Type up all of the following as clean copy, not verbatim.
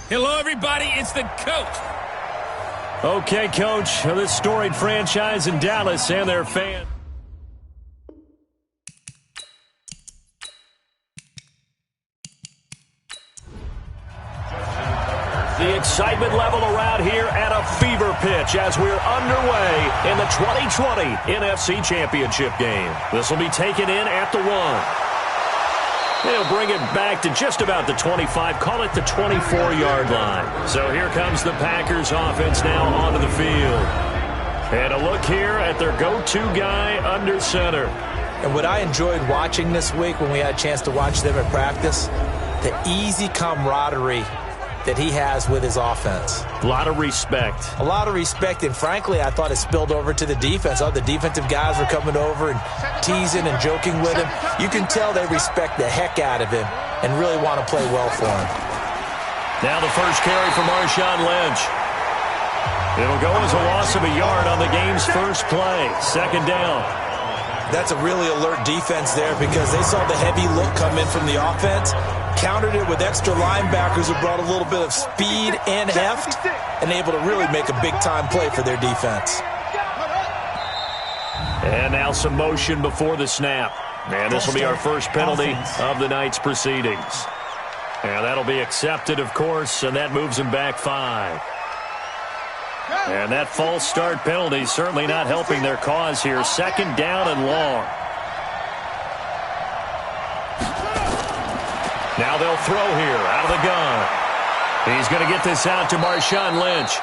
Hello, everybody. It's the coach. Okay, Coach, this storied franchise in Dallas and their fans. The excitement level around here at a fever pitch as we're underway in the 2020 NFC Championship game. This will be taken in at the 1. They'll bring it back to just about the 25, call it the 24-yard line. So here comes the Packers offense now onto the field. And a look here at their go-to guy under center. And what I enjoyed watching this week when we had a chance to watch them at practice, the easy camaraderie that he has with his offense. A lot of respect. A lot of respect, and frankly, I thought it spilled over to the defense. All the defensive guys were coming over and teasing and joking with him. You can tell they respect the heck out of him and really want to play well for him. Now the first carry for Marshawn Lynch. It'll go as a loss of a yard on the game's first play. Second down. That's a really alert defense there because they saw the heavy look come in from the offense, countered it with extra linebackers who brought a little bit of speed and heft, and able to really make a big-time play for their defense. And now some motion before the snap. And this will be our first penalty of the night's proceedings. And that'll be accepted, of course, and that moves him back 5. And that false start penalty certainly not helping their cause here. Second down and long. Now they'll throw here out of the gun. He's going to get this out to Marshawn Lynch.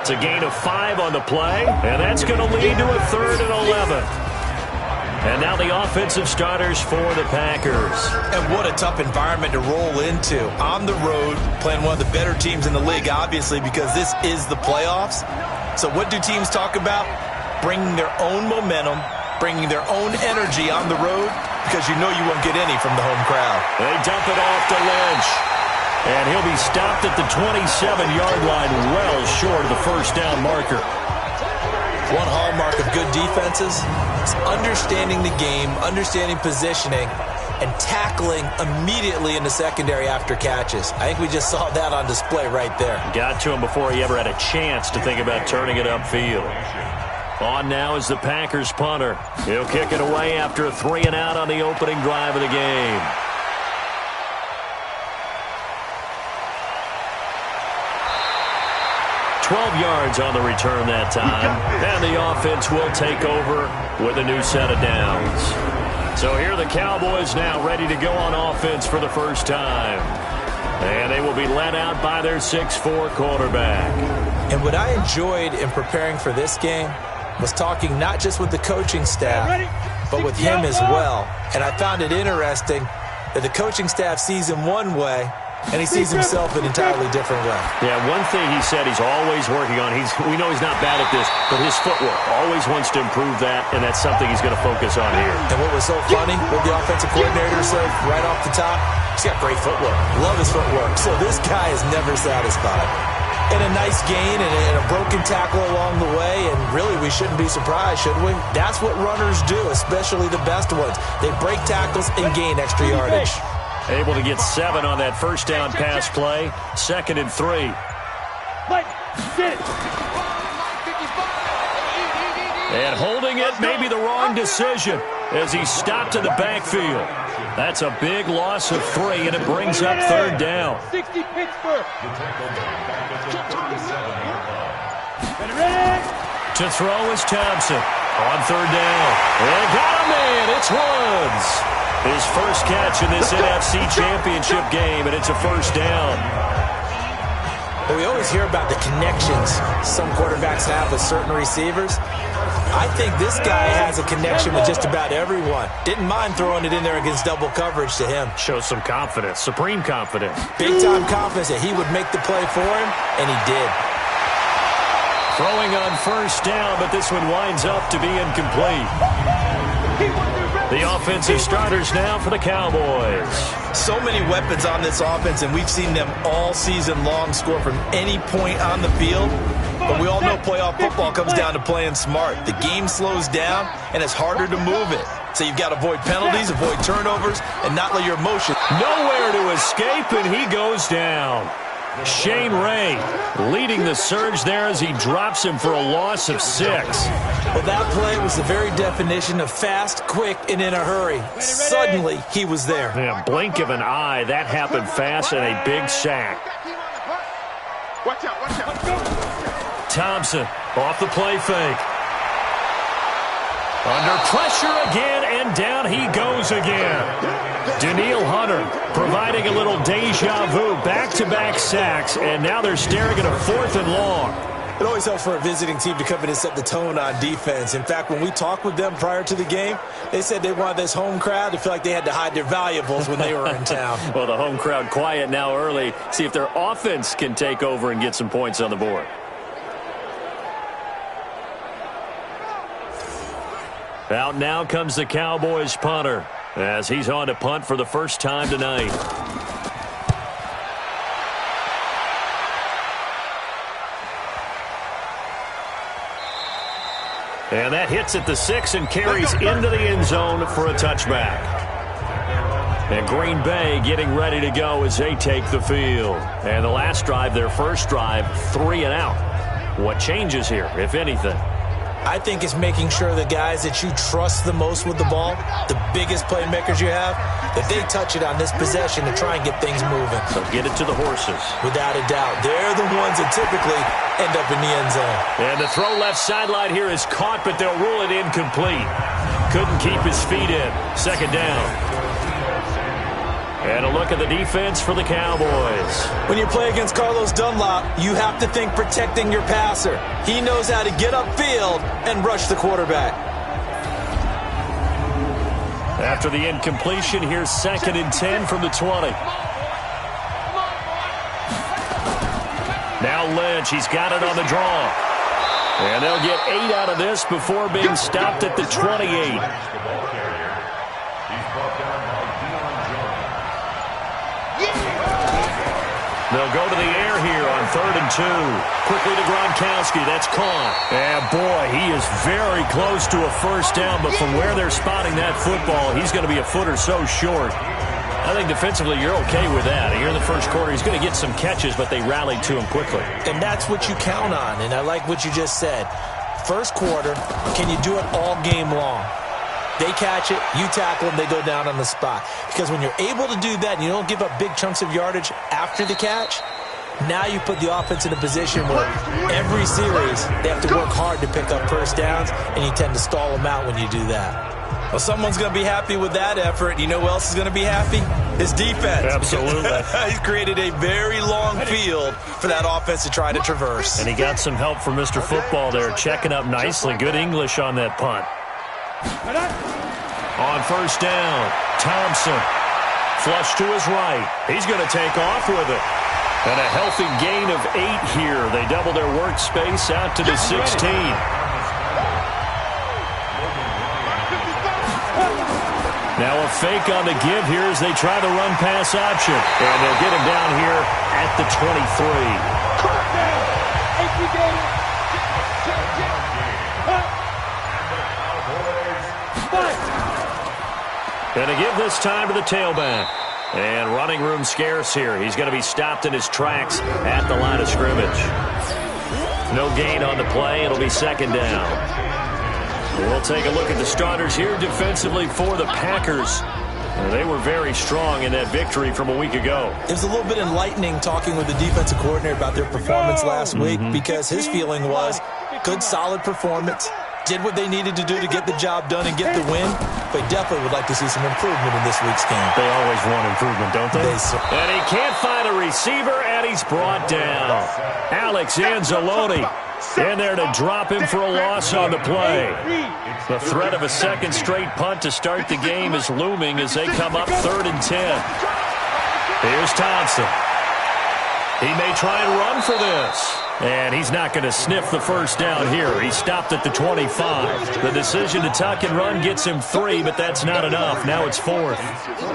It's a gain of 5 on the play, and that's going to lead to a 3rd and 11. And now the offensive starters for the Packers. And what a tough environment to roll into. On the road, playing one of the better teams in the league, obviously, because this is the playoffs. So what do teams talk about? Bringing their own momentum, bringing their own energy on the road, because you know you won't get any from the home crowd. They dump it off to Lynch. And he'll be stopped at the 27-yard line, well short of the first down marker. One hallmark of good defenses is understanding the game, understanding positioning, and tackling immediately in the secondary after catches. I think we just saw that on display right there. Got to him before he ever had a chance to think about turning it upfield. On now is the Packers punter. He'll kick it away after a 3-and-out on the opening drive of the game. $12 yards on the return that time. And the offense will take over with a new set of downs. So here the Cowboys now ready to go on offense for the first time. And they will be led out by their 6'4" quarterback. And what I enjoyed in preparing for this game was talking not just with the coaching staff, but with him as well. And I found it interesting that the coaching staff sees him one way, and he sees himself an entirely different way. Yeah, one thing he said he's always working on, we know he's not bad at this, but his footwork, always wants to improve that, and that's something he's going to focus on here. And what was so funny, what the offensive coordinator said right off the top, he's got great footwork. Love his footwork. So this guy is never satisfied. And a nice gain and a broken tackle along the way, and really we shouldn't be surprised, should we? That's what runners do, especially the best ones. They break tackles and gain extra yardage. Able to get 7 on that first down pass play. 2nd and 3. And holding it may be the wrong decision as he stopped in the backfield. That's a big loss of 3, and it brings up 3rd down. To throw is Thompson on 3rd down. And got a man. It's Woods. His first catch in this NFC Championship game, and it's a first down. Well, we always hear about the connections some quarterbacks have with certain receivers. I think this guy has a connection with just about everyone. Didn't mind throwing it in there against double coverage to him. Shows some confidence, supreme confidence. Big-time confidence that he would make the play for him, and he did. Throwing on first down, but this one winds up to be incomplete. The offensive starters now for the Cowboys. So many weapons on this offense, and we've seen them all season long score from any point on the field. But we all know playoff football comes down to playing smart. The game slows down, and it's harder to move it. So you've got to avoid penalties, avoid turnovers, and not let your emotion. Nowhere to escape, and he goes down. Shane Ray leading the surge there as he drops him for a loss of 6. Well, that play was the very definition of fast, quick, and in a hurry. Suddenly, he was there. Yeah, blink of an eye, that happened fast, and a big sack. Watch out, watch out. Thompson off the play fake. Under pressure again, and down he goes again. Danielle Hunter providing a little deja vu, back-to-back sacks, and now they're staring at a 4th and long. It always helps for a visiting team to come in and set the tone on defense. In fact, when we talked with them prior to the game, they said they wanted this home crowd to feel like they had to hide their valuables when they were in town. Well, the home crowd quiet now early. See if their offense can take over and get some points on the board. Out now comes the Cowboys punter as he's on to punt for the first time tonight. And that hits at the 6 and carries into the end zone for a touchback. And Green Bay getting ready to go as they take the field. And the last drive, their first drive, 3 and out. What changes here, if anything? I think it's making sure the guys that you trust the most with the ball, the biggest playmakers you have, that they touch it on this possession to try and get things moving. So get it to the horses. Without a doubt. They're the ones that typically end up in the end zone. And the throw left sideline here is caught, but they'll rule it incomplete. Couldn't keep his feet in. Second down. And a look at the defense for the Cowboys. When you play against Carlos Dunlap, you have to think protecting your passer. He knows how to get upfield and rush the quarterback. After the incompletion, here's 2nd and 10 from the 20. Now Lynch, he's got it on the draw. And they'll get 8 out of this before being stopped at the 28. They'll go to the air here on 3rd and 2. Quickly to Gronkowski. That's caught. And, boy, he is very close to a first down, but from where they're spotting that football, he's going to be a foot or so short. I think defensively you're okay with that. Here in the first quarter, he's going to get some catches, but they rallied to him quickly. And that's what you count on, and I like what you just said. First quarter, can you do it all game long? They catch it, you tackle them, they go down on the spot. Because when you're able to do that and you don't give up big chunks of yardage after the catch, now you put the offense in a position where every series they have to work hard to pick up first downs, and you tend to stall them out when you do that. Well, someone's going to be happy with that effort. You know who else is going to be happy? His defense. Absolutely. He's created a very long field for that offense to try to traverse. And he got some help from Mr. Football there, checking up nicely. Good English on that punt. On first down, Thompson. Flush to his right. He's going to take off with it. And a healthy gain of 8 here. They double their workspace out to the 16. Now a fake on the give here as they try the run-pass option. And they'll get him down here at the 23. And a give this time to the tailback. And running room scarce here. He's going to be stopped in his tracks at the line of scrimmage. No gain on the play. It'll be 2nd down. We'll take a look at the starters here defensively for the Packers. They were very strong in that victory from a week ago. It was a little bit enlightening talking with the defensive coordinator about their performance last week because his feeling was good, solid performance. Did what they needed to do to get the job done and get the win, but definitely would like to see some improvement in this week's game. They always want improvement, don't they? And he can't find a receiver, and he's brought down. Alex Anzalone in there to drop him for a loss on the play. The threat of a second straight punt to start the game is looming as they come up 3rd and 10. Here's Thompson. He may try and run for this. And he's not going to sniff the first down here. He stopped at the 25. The decision to tuck and run gets him 3, but that's not enough. Now it's 4th.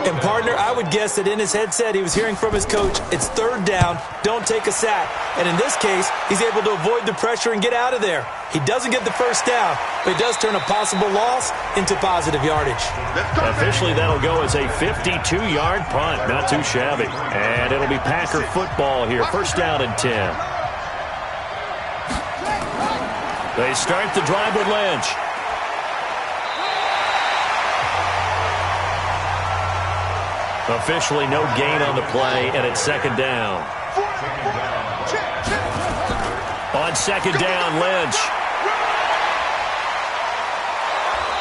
And, partner, I would guess that in his headset he was hearing from his coach, it's 3rd down, don't take a sack. And in this case, he's able to avoid the pressure and get out of there. He doesn't get the first down, but he does turn a possible loss into positive yardage. Officially, that'll go as a 52-yard punt. Not too shabby. And it'll be Packer football here. First down and 10. They start the drive with Lynch. Officially no gain on the play, and it's 2nd down. On 2nd down, Lynch.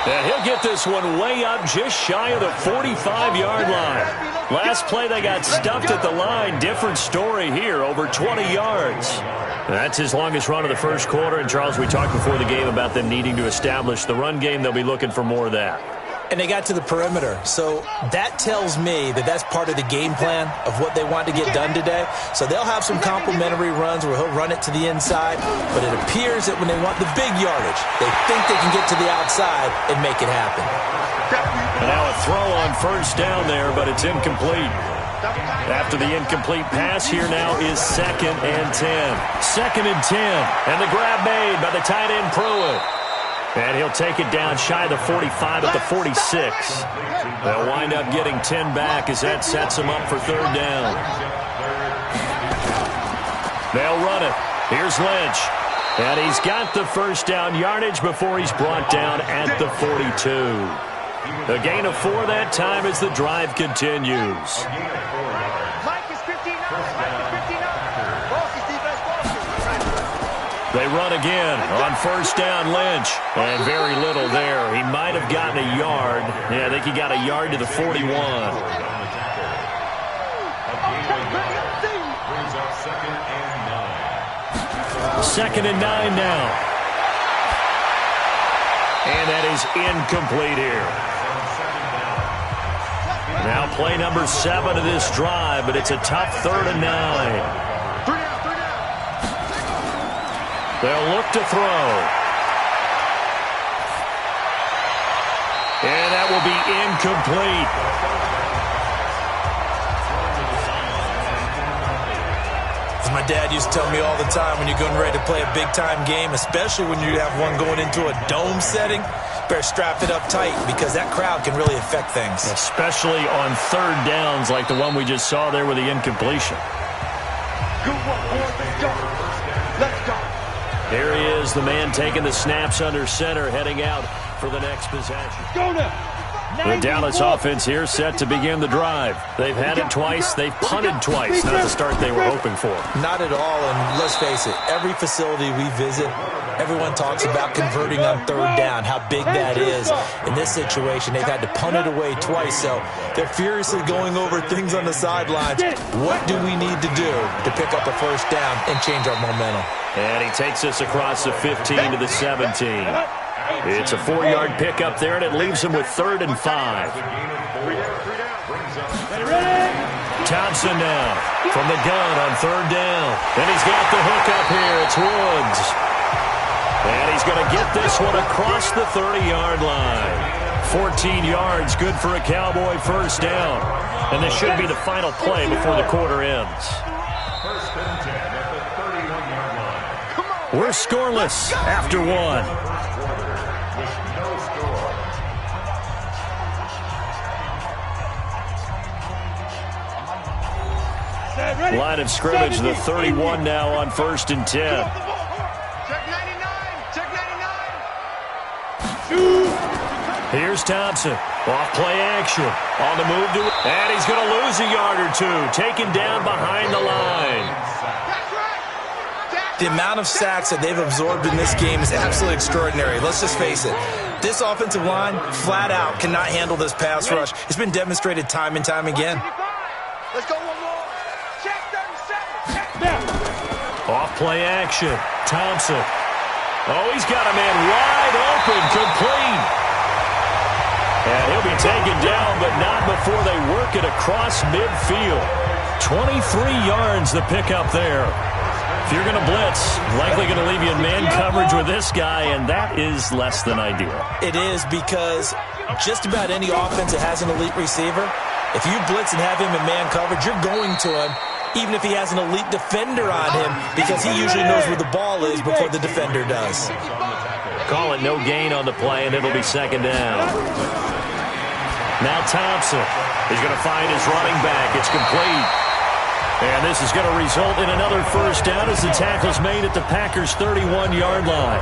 And he'll get this one way up just shy of the 45-yard line. Last play they got stuffed at the line. Different story here, over 20 yards. That's his longest run of the first quarter. And, Charles, we talked before the game about them needing to establish the run game. They'll be looking for more of that. And they got to the perimeter. So that tells me that that's part of the game plan of what they want to get done today. So they'll have some complimentary runs where he'll run it to the inside. But it appears that when they want the big yardage, they think they can get to the outside and make it happen. And now a throw on first down there, but it's incomplete. After the incomplete pass, here now is 2nd and 10. 2nd and 10. And the grab made by the tight end Pruitt. And he'll take it down shy of the 45 at the 46. They'll wind up getting 10 back as that sets them up for 3rd down. They'll run it. Here's Lynch. And he's got the first down yardage before he's brought down at the 42. A gain of 4 that time as the drive continues. They run again on first down, Lynch. And very little there. He might have gotten a yard. Yeah, I think he got a yard to the 41. Second and 9 now. And that is incomplete here. Now play number 7 of this drive, but it's a tough 3rd and 9. They'll look to throw. And that will be incomplete. As my dad used to tell me all the time, when you're getting ready to play a big-time game, especially when you have one going into a dome setting, better strap it up tight because that crowd can really affect things. Especially on 3rd downs like the one we just saw there with the incompletion. Good one, boys. Let's go. Let's go. Here he is, the man taking the snaps under center, heading out for the next possession. Go now. The Dallas offense here set to begin the drive. They've had it twice. They've punted twice. Not the start they were hoping for. Not at all, and let's face it, every facility we visit, everyone talks about converting on 3rd down, how big that is. In this situation, they've had to punt it away twice, so they're furiously going over things on the sidelines. What do we need to do to pick up a first down and change our momentum? And he takes us across the 15 to the 17. It's a 4-yard pickup there, and it leaves him with 3rd and 5. Thompson now from the gun on 3rd down. And he's got the hook up here. It's Woods. And he's going to get this one across the 30-yard line. 14 yards, good for a Cowboy first down. And this should be the final play before the quarter ends. First and 10 at the 31-yard line. We're scoreless after 1. Line of scrimmage, the 31 now on 1st and 10. Check 99. Check 99. Here's Thompson. Off play action. On the move to, and he's going to lose a yard or 2. Taken down behind the line. The amount of sacks that they've absorbed in this game is absolutely extraordinary. Let's just face it. This offensive line, flat out, cannot handle this pass rush. It's been demonstrated time and time again. Let's go one more. Check 37. Check now. Off play action. Thompson. Oh, he's got a man wide open, complete. And he'll be taken down, but not before they work it across midfield. 23 yards the pickup there. If you're going to blitz, likely going to leave you in man coverage with this guy, and that is less than ideal. It is, because just about any offense that has an elite receiver, if you blitz and have him in man coverage, you're going to him, even if he has an elite defender on him, because he usually knows where the ball is before the defender does. Call it no gain on the play, and it'll be second down. Now Thompson is going to find his running back. It's complete. And this is going to result in another first down as the tackle's made at the Packers' 31-yard line.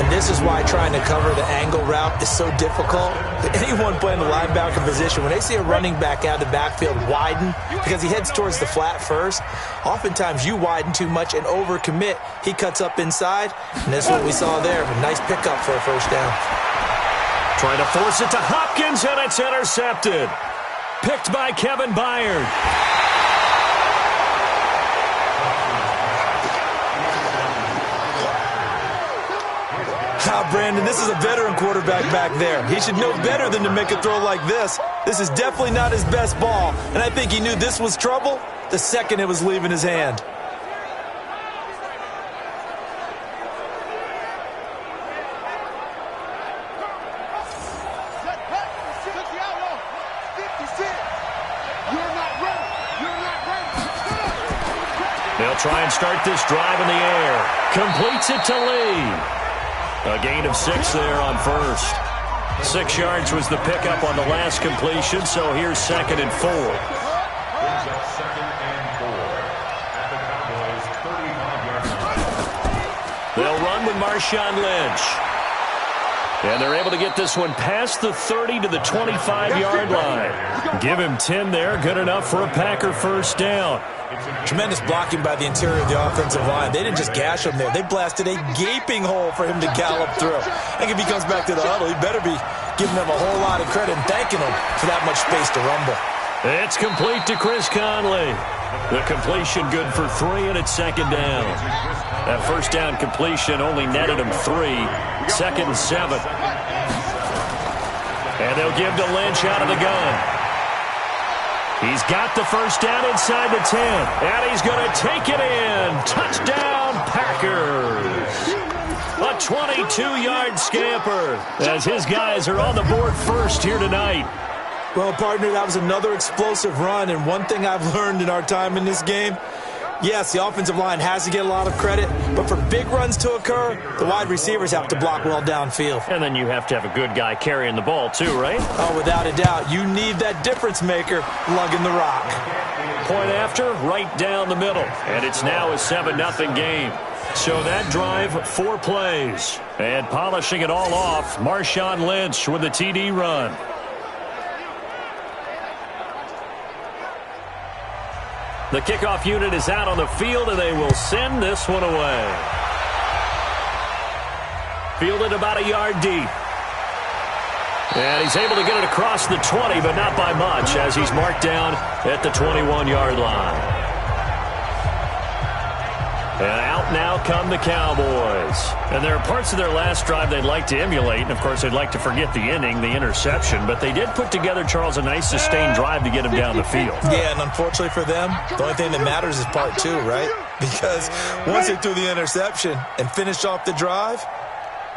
And this is why trying to cover the angle route is so difficult. Anyone playing the linebacker position, when they see a running back out of the backfield widen, because he heads towards the flat first, oftentimes you widen too much and overcommit. He cuts up inside, and that's what we saw there. A nice pickup for a first down. Trying to force it to Hopkins, and it's intercepted. Picked by Kevin Byard. Brandon, this is a veteran quarterback back there. He should know better than to make a throw like this. This is definitely not his best ball, and I think he knew this was trouble the second it was leaving his hand. They'll try and start this drive in the air. Completes it to Lee. A gain of 6 there on first. 6 yards was the pickup on the last completion, so here's 2nd and 4. They'll run with Marshawn Lynch. And they're able to get this one past the 30 to the 25-yard line. Give him 10 there, good enough for a Packer first down. Tremendous blocking by the interior of the offensive line. They didn't just gash him there. They blasted a gaping hole for him to gallop through. I think if he comes back to the huddle, he better be giving them a whole lot of credit and thanking them for that much space to rumble. It's complete to Chris Conley. The completion good for 3, and it's 2nd down. That first down completion only netted him 3. 2nd and 7. And they'll give to Lynch out of the gun. He's got the first down inside the 10. And he's going to take it in. Touchdown, Packers. A 22-yard scamper as his guys are on the board first here tonight. Well, partner, that was another explosive run, and one thing I've learned in our time in this game, yes, the offensive line has to get a lot of credit, but for big runs to occur, the wide receivers have to block well downfield. And then you have to have a good guy carrying the ball too, right? Oh, without a doubt. You need that difference maker lugging the rock. Point after, right down the middle. And it's now a 7-0 game. So that drive, 4 plays. And polishing it all off, Marshawn Lynch with the TD run. The kickoff unit is out on the field, and they will send this one away. Fielded about a yard deep. And he's able to get it across the 20, but not by much, as he's marked down at the 21-yard line. And out now come the Cowboys. And there are parts of their last drive they'd like to emulate. And, of course, they'd like to forget the inning, the interception. But they did put together, Charles, a nice sustained drive to get him down the field. Yeah, and unfortunately for them, the only thing that matters is part 2, right? Because once they threw the interception and finished off the drive,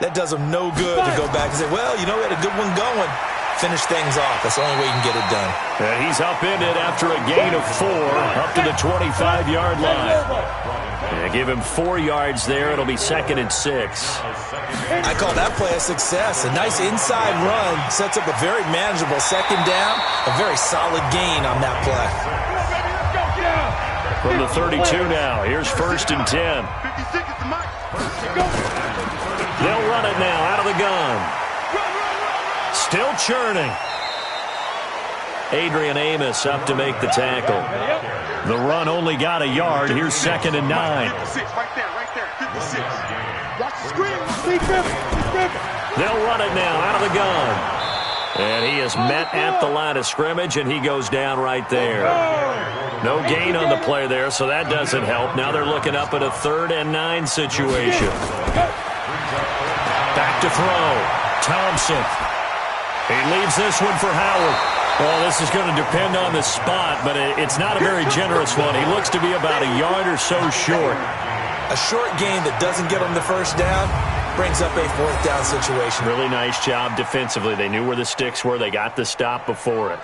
that does them no good to go back and say, well, you know, we had a good one going. Finish things off. That's the only way you can get it done. And he's upended after a gain of 4 up to the 25-yard line. Yeah, give him 4 yards there. It'll be 2nd and 6. I call that play a success. A nice inside run sets up a very manageable 2nd down. A very solid gain on that play. From the 32 now. Here's 1st and 10. They'll run it now out of the gun. Still churning. Adrian Amos up to make the tackle. The run only got a yard. Here's 2nd and 9. They'll run it now out of the gun. And he is met at the line of scrimmage, and he goes down right there. No gain on the play there, so that doesn't help. Now they're looking up at a 3rd and 9 situation. Back to throw. Thompson. He leaves this one for Howard. Well, this is going to depend on the spot, but it's not a very generous one. He looks to be about a yard or so short. A short gain that doesn't get them the first down brings up a fourth down situation. Really nice job defensively. They knew where the sticks were. They got the stop before it.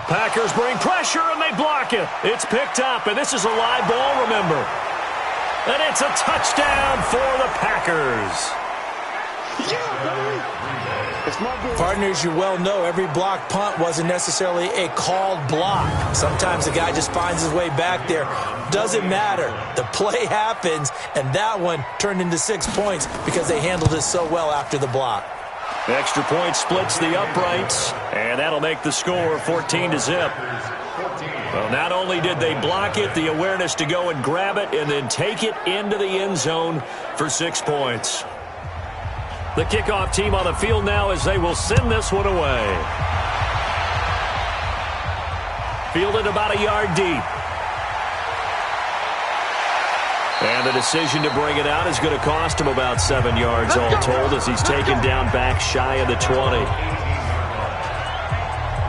Packers bring pressure, and they block it. It's picked up, and this is a live ball, remember. And it's a touchdown for the Packers. Partners, you well know every block punt wasn't necessarily a called block. Sometimes the guy just finds his way back there. Doesn't matter. The play happens, and that one turned into 6 points because they handled it so well after the block. Extra point splits the uprights, and that'll make the score 14-0. Well, not only did they block it, the awareness to go and grab it and then take it into the end zone for 6 points. The kickoff team on the field now as they will send this one away. Fielded about a yard deep. And the decision to bring it out is going to cost him about 7 yards all told as he's taken down back shy of the 20.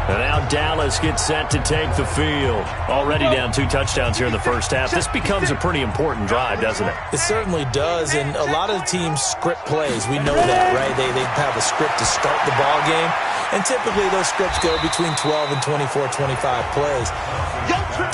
And now Dallas gets set to take the field. Already down 2 touchdowns here in the first half. This becomes a pretty important drive, doesn't it? It certainly does, and a lot of the teams script plays. We know that, right? They have a script to start the ball game, and typically those scripts go between 12 and 24, 25 plays.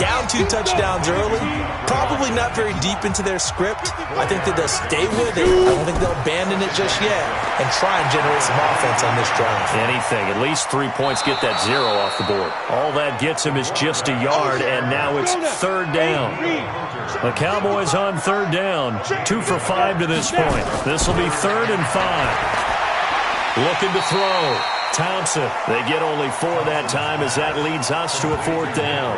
Down 2 touchdowns early, probably not very deep into their script. I think that they'll stay with it. I don't think they'll abandon it just yet and try and generate some offense on this drive. Anything, at least 3 points, get that 0 off the board. All that gets him is just a yard, and now it's 3rd down. The Cowboys on 3rd down, 2 for 5 to this point. This will be 3rd and 5. Looking to throw. Thompson. They get only 4 that time as that leads us to a 4th down.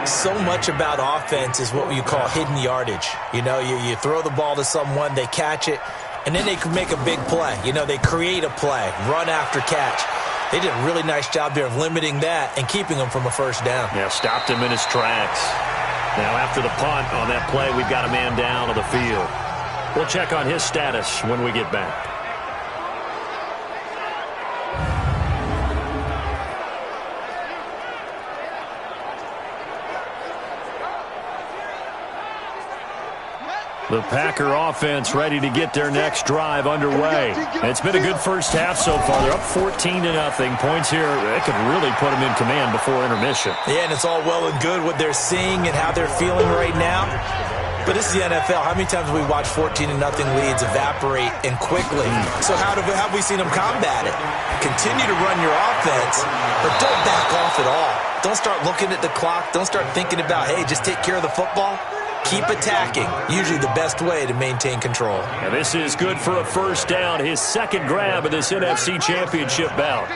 So much about offense is what you call hidden yardage. You know, you throw the ball to someone, they catch it, and then they can make a big play. You know, they create a play, run after catch. They did a really nice job there of limiting that and keeping him from a first down. Yeah, stopped him in his tracks. Now after the punt on that play, we've got a man down on the field. We'll check on his status when we get back. The Packer offense ready to get their next drive underway. It's been a good first half so far. They're up 14-0. Points here, it could really put them in command before intermission. Yeah, and it's all well and good what they're seeing and how they're feeling right now. But this is the NFL. How many times have we watched 14-0 leads evaporate and quickly? So how have we seen them combat it? Continue to run your offense, but don't back off at all. Don't start looking at the clock. Don't start thinking about, hey, just take care of the football. Keep attacking. Usually the best way to maintain control. And this is good for a first down. His second grab of this NFC Championship bout.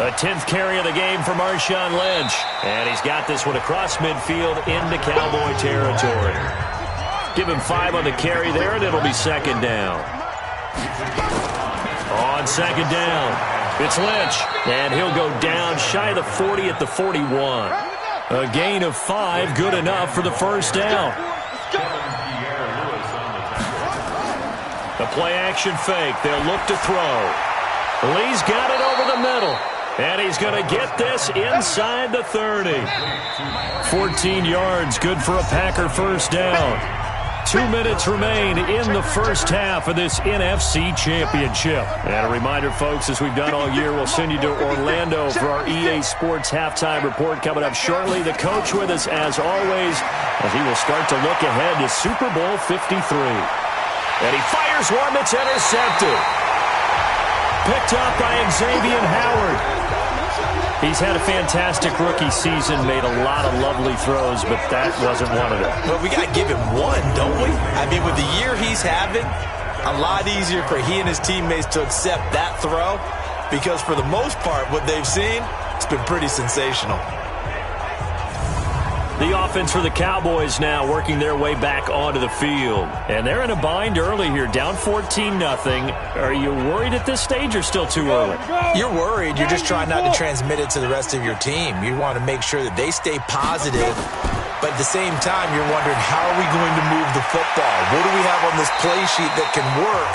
A 10th carry of the game for Marshawn Lynch. And he's got this one across midfield into Cowboy territory. Give him 5 on the carry there, and it'll be second down. On second down, it's Lynch, and he'll go down shy of the 40 at the 41. A gain of 5, good enough for the first down. A play-action fake. They'll look to throw. Lee's got it over the middle, and he's going to get this inside the 30. 14 yards, good for a Packer first down. 2 minutes remain in the first half of this NFC Championship. And a reminder, folks, as we've done all year, we'll send you to Orlando for our EA Sports Halftime Report coming up shortly. The coach with us, as always, as he will start to look ahead to Super Bowl 53. And he fires one that's intercepted. Picked up by Xavier Howard. He's had a fantastic rookie season, made a lot of lovely throws, but that wasn't one of them. Well, we got to give him one, don't we? I mean, with the year he's having, a lot easier for he and his teammates to accept that throw because for the most part, what they've seen, it's been pretty sensational. The offense for the Cowboys now working their way back onto the field. And they're in a bind early here, down 14-0. Are you worried at this stage or still too early? You're worried. You're just trying not to transmit it to the rest of your team. You want to make sure that they stay positive. But at the same time, you're wondering, how are we going to move the football? What do we have on this play sheet that can work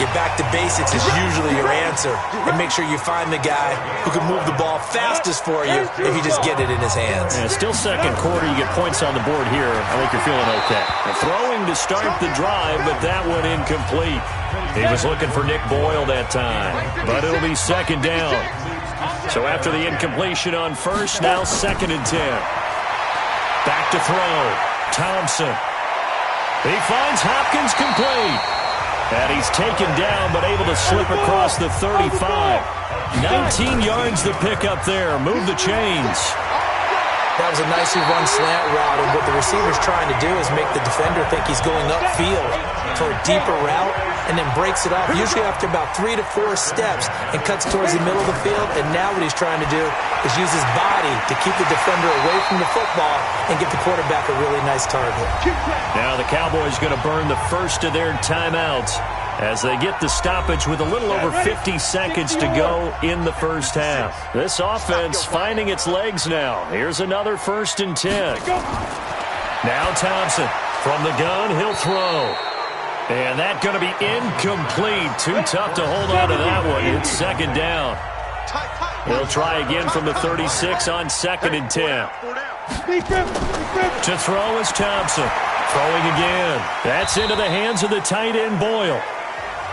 Get back to basics is usually your answer. And make sure you find the guy who can move the ball fastest for you if you just get it in his hands. Yeah, still second quarter. You get points on the board here. I think you're feeling okay. Throwing to start the drive, but that one incomplete. He was looking for Nick Boyle that time, but it'll be second down. So after the incompletion on first, now 2nd and 10. Back to throw. Thompson. He finds Hopkins complete. And he's taken down, but able to slip across the 35. 19 yards to pick up there. Move the chains. That was a nicely run slant route, and what the receiver's trying to do is make the defender think he's going upfield for a deeper route, and then breaks it off, usually after about 3 to 4 steps, and cuts towards the middle of the field. And now what he's trying to do is use his body to keep the defender away from the football and get the quarterback a really nice target. Now the Cowboys going to burn the first of their timeouts as they get the stoppage with a little over 50 seconds to go in the first half. This offense finding its legs now. Here's another 1st and 10. Now Thompson from the gun, he'll throw. And that's going to be incomplete. Too tough to hold on to that one. It's 2nd down. He'll try again from the 36 on 2nd and 10. To throw is Thompson. Throwing again. That's into the hands of the tight end, Boyle.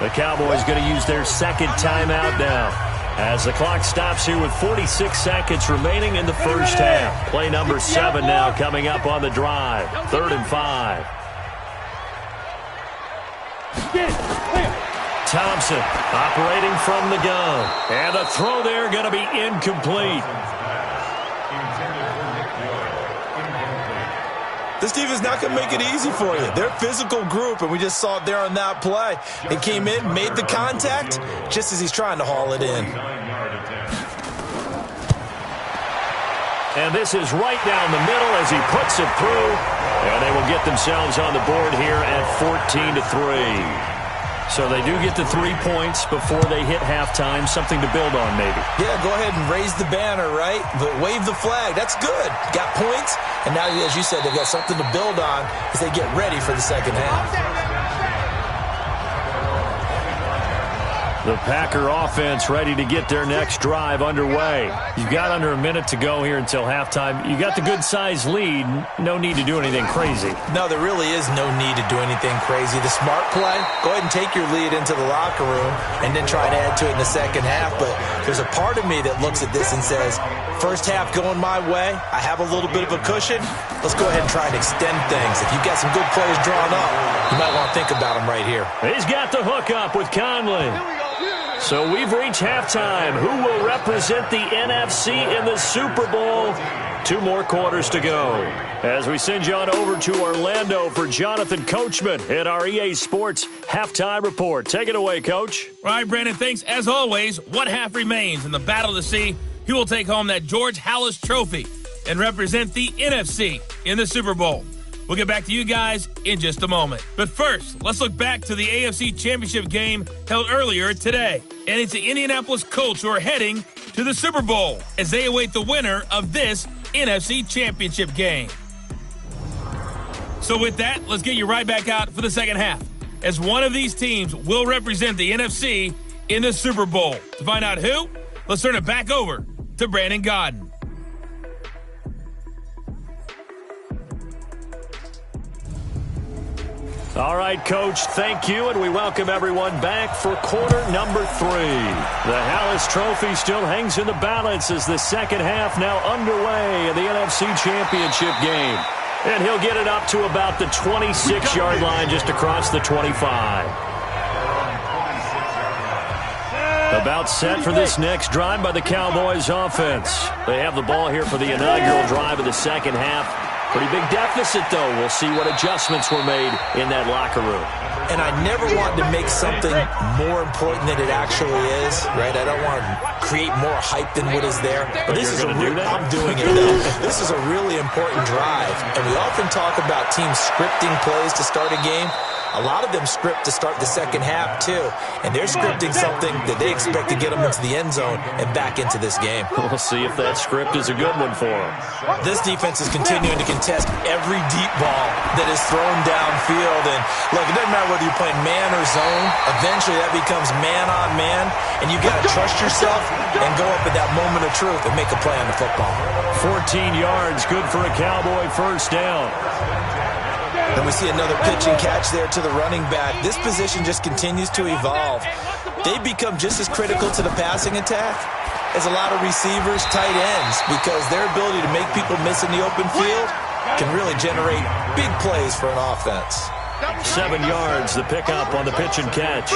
The Cowboys going to use their 2nd timeout now as the clock stops here with 46 seconds remaining in the first half. Play number 7 now coming up on the drive. 3rd and 5. Thompson operating from the gun. And the throw there going to be incomplete. This defense is not going to make it easy for you. They're a physical group, and we just saw it there on that play. He came in, made the contact, just as he's trying to haul it in. And this is right down the middle as he puts it through. And they will get themselves on the board here at 14-3. So they do get the 3 points before they hit halftime. Something to build on, maybe. Yeah, go ahead and raise the banner, right? But wave the flag. That's good. Got points. And now, as you said, they've got something to build on as they get ready for the second half. The Packer offense ready to get their next drive underway. You've got under a minute to go here until halftime. You got the good-sized lead. No need to do anything crazy. No, there really is no need to do anything crazy. The smart play, go ahead and take your lead into the locker room and then try to add to it in the second half. But there's a part of me that looks at this and says, first half going my way, I have a little bit of a cushion. Let's go ahead and try and extend things. If you've got some good plays drawn up, you might want to think about them right here. He's got the hook up with Conley. So we've reached halftime. Who will represent the NFC in the Super Bowl? 2 more quarters to go. As we send you on over to Orlando for Jonathan Coachman at our EA Sports Halftime Report. Take it away, Coach. All right, Brandon, thanks. As always, one half remains in the battle to see who will take home that George Halas Trophy and represent the NFC in the Super Bowl. We'll get back to you guys in just a moment. But first, let's look back to the AFC Championship game held earlier today. And it's the Indianapolis Colts who are heading to the Super Bowl as they await the winner of this NFC Championship game. So with that, let's get you right back out for the second half, as one of these teams will represent the NFC in the Super Bowl. To find out who, let's turn it back over to Brandon Godden. All right, Coach, thank you, and we welcome everyone back for quarter number 3. The Halas Trophy still hangs in the balance as the second half now underway in the NFC Championship game. And he'll get it up to about the 26-yard line just across the 25. About set for this next drive by the Cowboys offense. They have the ball here for the inaugural drive of the second half. Pretty big deficit, though. We'll see what adjustments were made in that locker room. And I never want to make something more important than it actually is, right? I don't want to create more hype than what is there. But this is I'm doing it, though. This is a really important drive. And we often talk about teams scripting plays to start a game. A lot of them script to start the second half, too. And they're scripting something that they expect to get them into the end zone and back into this game. We'll see if that script is a good one for them. This defense is continuing to contest every deep ball that is thrown downfield. And, look, it doesn't matter whether you're playing man or zone. Eventually, that becomes man on man. And you've got to trust yourself and go up at that moment of truth and make a play on the football. 14 yards, good for a Cowboy first down. And we see another pitch and catch there to the running back. This position just continues to evolve. They become just as critical to the passing attack as a lot of receivers, tight ends, because their ability to make people miss in the open field can really generate big plays for an offense. 7 yards, the pickup on the pitch and catch.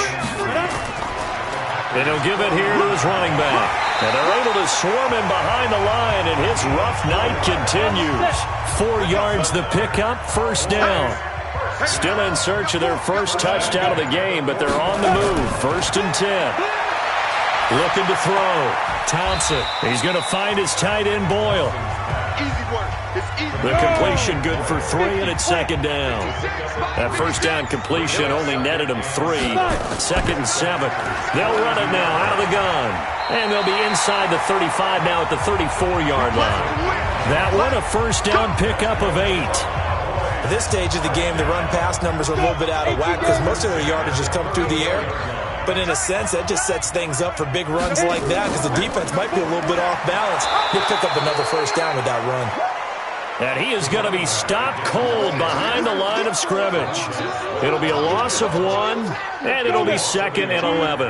And he'll give it here to his running back. And they're able to swarm him behind the line, and his rough night continues. 4 yards the pickup, first down. Still in search of their first touchdown of the game, but they're on the move. 1st and 10. Looking to throw. Thompson. He's going to find his tight end, Boyle. The completion good for 3, and it's 2nd down. That first down completion only netted him 3. 2nd and 7. They'll run it now out of the gun. And they'll be inside the 35 now at the 34-yard line. That one a first down pickup of 8. At this stage of the game, the run-pass numbers are a little bit out of whack because most of their yardage has come through the air. But in a sense, that just sets things up for big runs like that because the defense might be a little bit off balance. He'll pick up another first down with that run. And he is going to be stopped cold behind the line of scrimmage. It'll be a loss of 1, and it'll be 2nd and 11.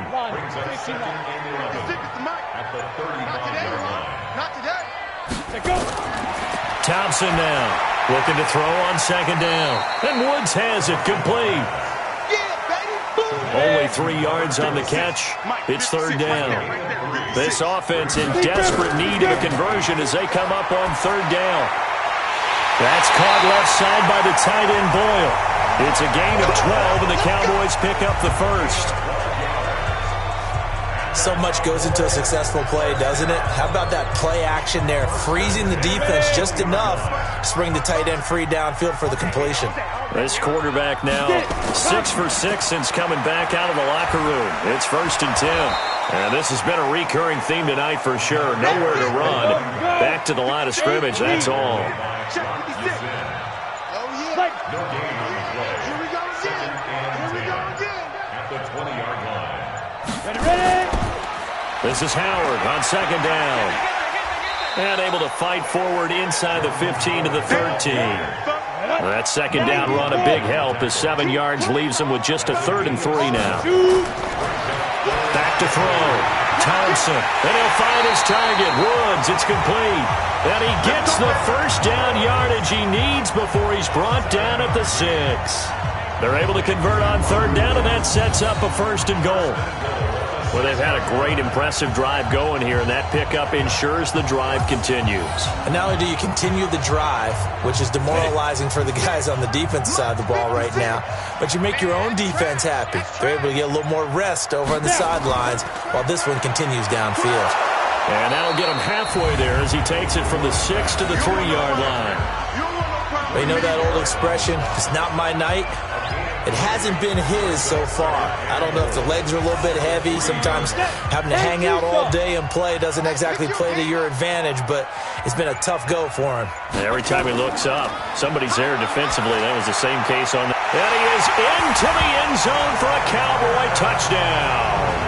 Thompson now looking to throw on 2nd down. And Woods has it complete. Only 3 yards on the catch. It's 3rd down. This offense in desperate need of a conversion as they come up on 3rd down. That's caught left side by the tight end, Boyle. It's a gain of 12, and the Cowboys pick up the first. So much goes into a successful play, doesn't it? How about that play action there, freezing the defense just enough to bring the tight end free downfield for the completion. This quarterback now 6 for 6 since coming back out of the locker room. It's 1st and 10. And this has been a recurring theme tonight for sure. Nowhere to run. Back to the line of scrimmage, that's all. This is Howard on 2nd down. And able to fight forward inside the 15 to the 13. That 2nd down run a big help as 7 yards leaves him with just a 3rd and 3 now. Back to throw. Thompson. And he'll find his target. Woods. It's complete. And he gets the first down yardage he needs before he's brought down at the 6. They're able to convert on 3rd down, and that sets up a 1st and goal. Well, they've had a great, impressive drive going here, and that pickup ensures the drive continues. And not only do you continue the drive, which is demoralizing for the guys on the defensive side of the ball right now, but you make your own defense happy. They're able to get a little more rest over on the sidelines while this one continues downfield. And that'll get him halfway there as he takes it from the 6 to the 3-yard line. But you know that old expression, it's not my night? It hasn't been his so far. I don't know if the legs are a little bit heavy. Sometimes having to hang out all day and play doesn't exactly play to your advantage, but it's been a tough go for him. And every time he looks up, somebody's there defensively. That was the same case on the... And he is into the end zone for a Cowboy touchdown.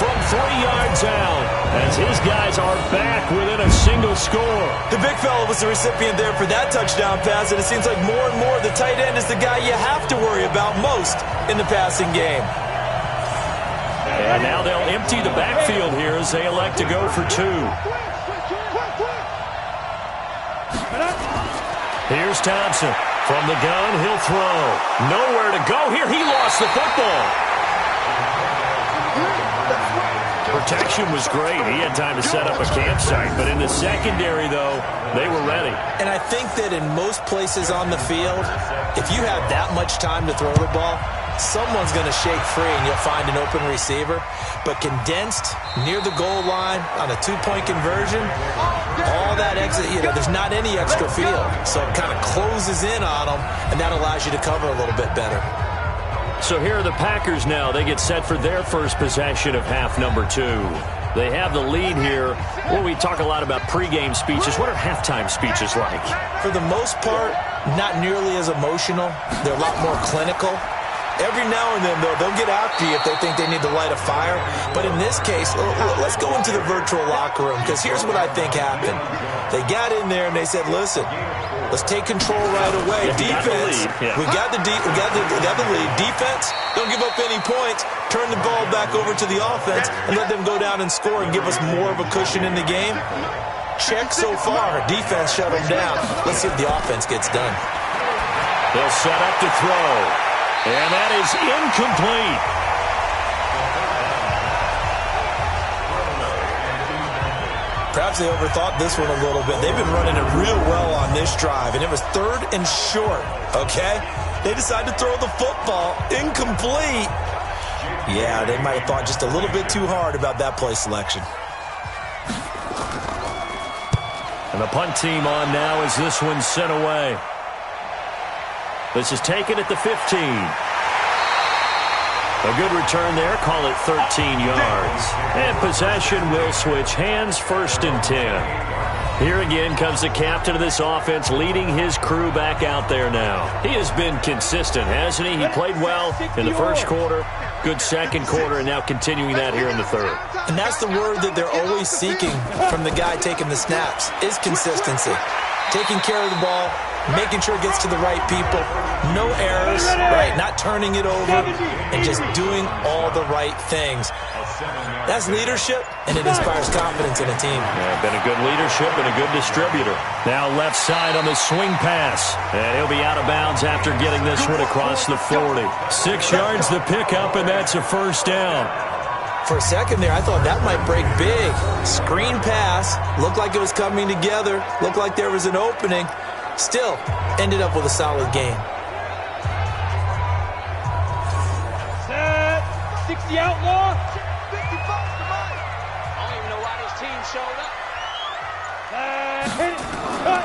From 3 yards out, as his guys are back within a single score. The big fella was the recipient there for that touchdown pass, and it seems like more and more the tight end is the guy you have to worry about most in the passing game. And now they'll empty the backfield here as they elect to go for 2. Here's Thompson. From the gun, he'll throw. Nowhere to go here. He lost the football. Protection was great. He had time to set up a campsite. But in the secondary, though, they were ready. And I think that in most places on the field, if you have that much time to throw the ball, someone's going to shake free and you'll find an open receiver. But condensed near the goal line on a 2-point conversion, all that exit, there's not any extra field. So it kind of closes in on them, and that allows you to cover a little bit better. So here are the Packers now. They get set for their first possession of half number 2. They have the lead here. Well, we talk a lot about pregame speeches. What are halftime speeches like? For the most part, not nearly as emotional. They're a lot more clinical. Every now and then, though, they'll get after you if they think they need to light a fire. But in this case, let's go into the virtual locker room, because here's what I think happened. They got in there and they said, listen, let's take control right away. Defense, we got the lead. Defense, don't give up any points. Turn the ball back over to the offense and let them go down and score and give us more of a cushion in the game. Check so far. Defense shut them down. Let's see if the offense gets done. They'll set up to throw. And that is incomplete. Perhaps they overthought this one a little bit. They've been running it real well on this drive, and it was 3rd and short, okay? They decided to throw the football. Incomplete. Yeah, they might have thought just a little bit too hard about that play selection. And the punt team on now as this one's sent away. This is taken at the 15. A good return there. Call it 13 yards. And possession will switch hands, 1st and 10. Here again comes the captain of this offense leading his crew back out there now. He has been consistent, hasn't he? He played well in the first quarter, good second quarter, and now continuing that here in the third. And that's the word that they're always seeking from the guy taking the snaps, is consistency. Taking care of the ball, making sure it gets to the right people, no errors, right? Not turning it over, and just doing all the right things. That's leadership, and it inspires confidence in a team. Yeah, been a good leadership and a good distributor. Now left side on the swing pass, and he'll be out of bounds after getting this one across the 40. 6 yards the pickup, and that's a 1st down. For a second there, I thought that might break big. Screen pass, looked like it was coming together, looked like there was an opening. Still, ended up with a solid game. Set, 60 outlaw. 50 bucks to mine. I don't even know why this team showed up. Hit it. Cut.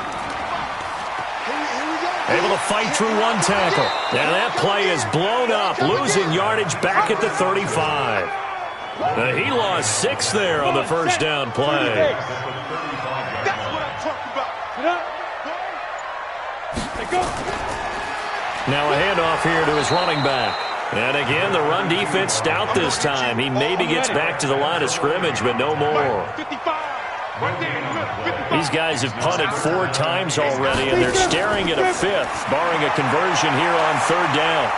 Here we go. Able to fight through one tackle. And that play is blown up, losing yardage back at the 35. He lost 6 there on the 1st down play. That's what I'm talking about. Now a handoff here to his running back. And again, the run defense stout this time. He maybe gets back to the line of scrimmage, but no more. These guys have punted 4 times already, and they're staring at a 5th, barring a conversion here on 3rd down.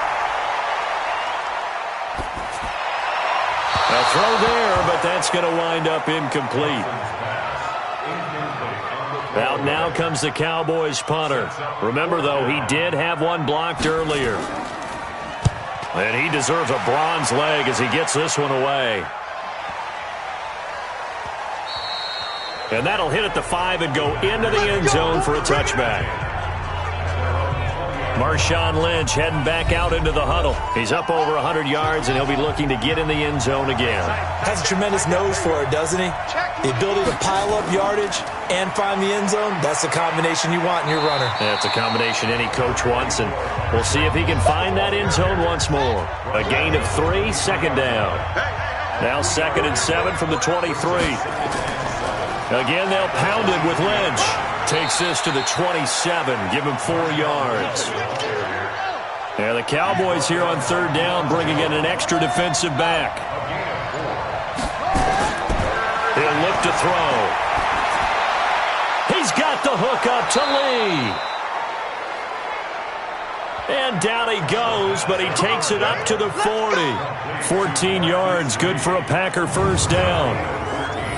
A throw there, but that's going to wind up incomplete. Out now comes the Cowboys punter. Remember, though, he did have one blocked earlier. And he deserves a bronze leg as he gets this one away. And that'll hit at the 5 and go into the end zone for a touchback. Marshawn Lynch heading back out into the huddle. He's up over 100 yards, and he'll be looking to get in the end zone again. Has a tremendous nose for it, doesn't he? The ability to pile up yardage and find the end zone, that's the combination you want in your runner. That's a combination any coach wants, and we'll see if he can find that end zone once more. A gain of 3, 2nd down. Now 2nd and 7 from the 23. Again, they'll pound it with Lynch. Takes this to the 27, give him 4 yards. Yeah, the Cowboys here on 3rd down bringing in an extra defensive back. He'll look to throw. He's got the hook up to Lee. And down he goes, but he takes it up to the 40. 14 yards, good for a Packer 1st down.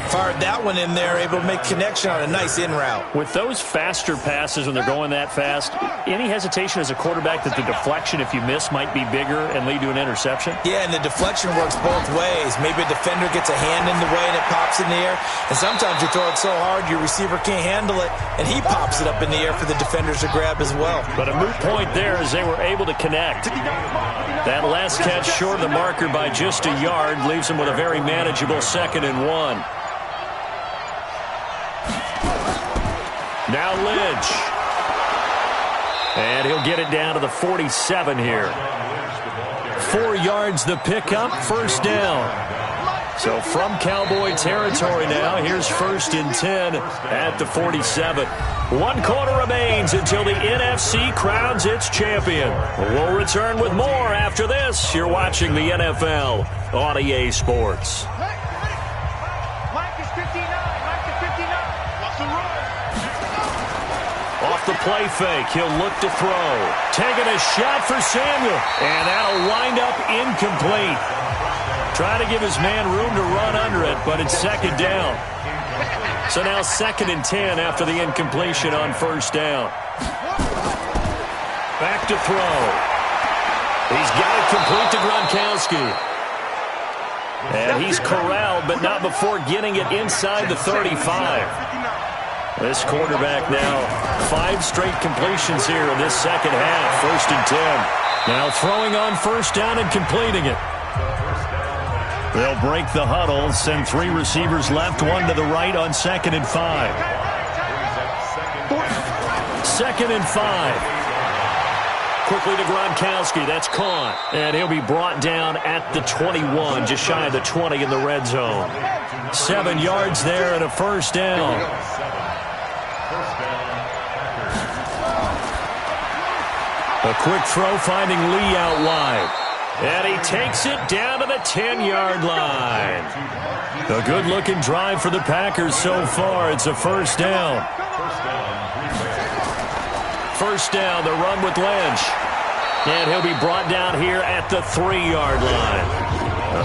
Fired that one in there, able to make connection on a nice in route. With those faster passes when they're going that fast, any hesitation as a quarterback that the deflection, if you miss, might be bigger and lead to an interception? Yeah, and the deflection works both ways. Maybe a defender gets a hand in the way and it pops in the air. And sometimes you throw it so hard your receiver can't handle it, and he pops it up in the air for the defenders to grab as well. But a moot point there as they were able to connect. That last catch short of the marker by just a yard leaves him with a very manageable 2nd and 1. Now Lynch. And he'll get it down to the 47 here. 4 yards the pickup, first down. So from Cowboy territory now, here's 1st and 10 at the 47. 1 quarter remains until the NFC crowns its champion. We'll return with more after this. You're watching the NFL on EA Sports. Mike is 59. Mike is 59. What's the run? Off the play fake, he'll look to throw. Taking a shot for Samuel, and that'll wind up incomplete. Trying to give his man room to run under it, but it's 2nd down. So now 2nd and 10 after the incompletion on 1st down. Back to throw. He's got it complete to Gronkowski. And he's corralled, but not before getting it inside the 35. This quarterback now, 5 straight completions here in this second half, 1st and 10. Now throwing on 1st down and completing it. They'll break the huddle, send 3 receivers left, 1 to the right on 2nd and 5. 2nd and 5. Quickly to Gronkowski. That's caught. And he'll be brought down at the 21, just shy of the 20 in the red zone. 7 yards there and a 1st down. A quick throw finding Lee out wide. And he takes it down to the 10-yard line. A good-looking drive for the Packers so far. It's a 1st down. 1st down, the run with Lynch. And he'll be brought down here at the 3-yard line.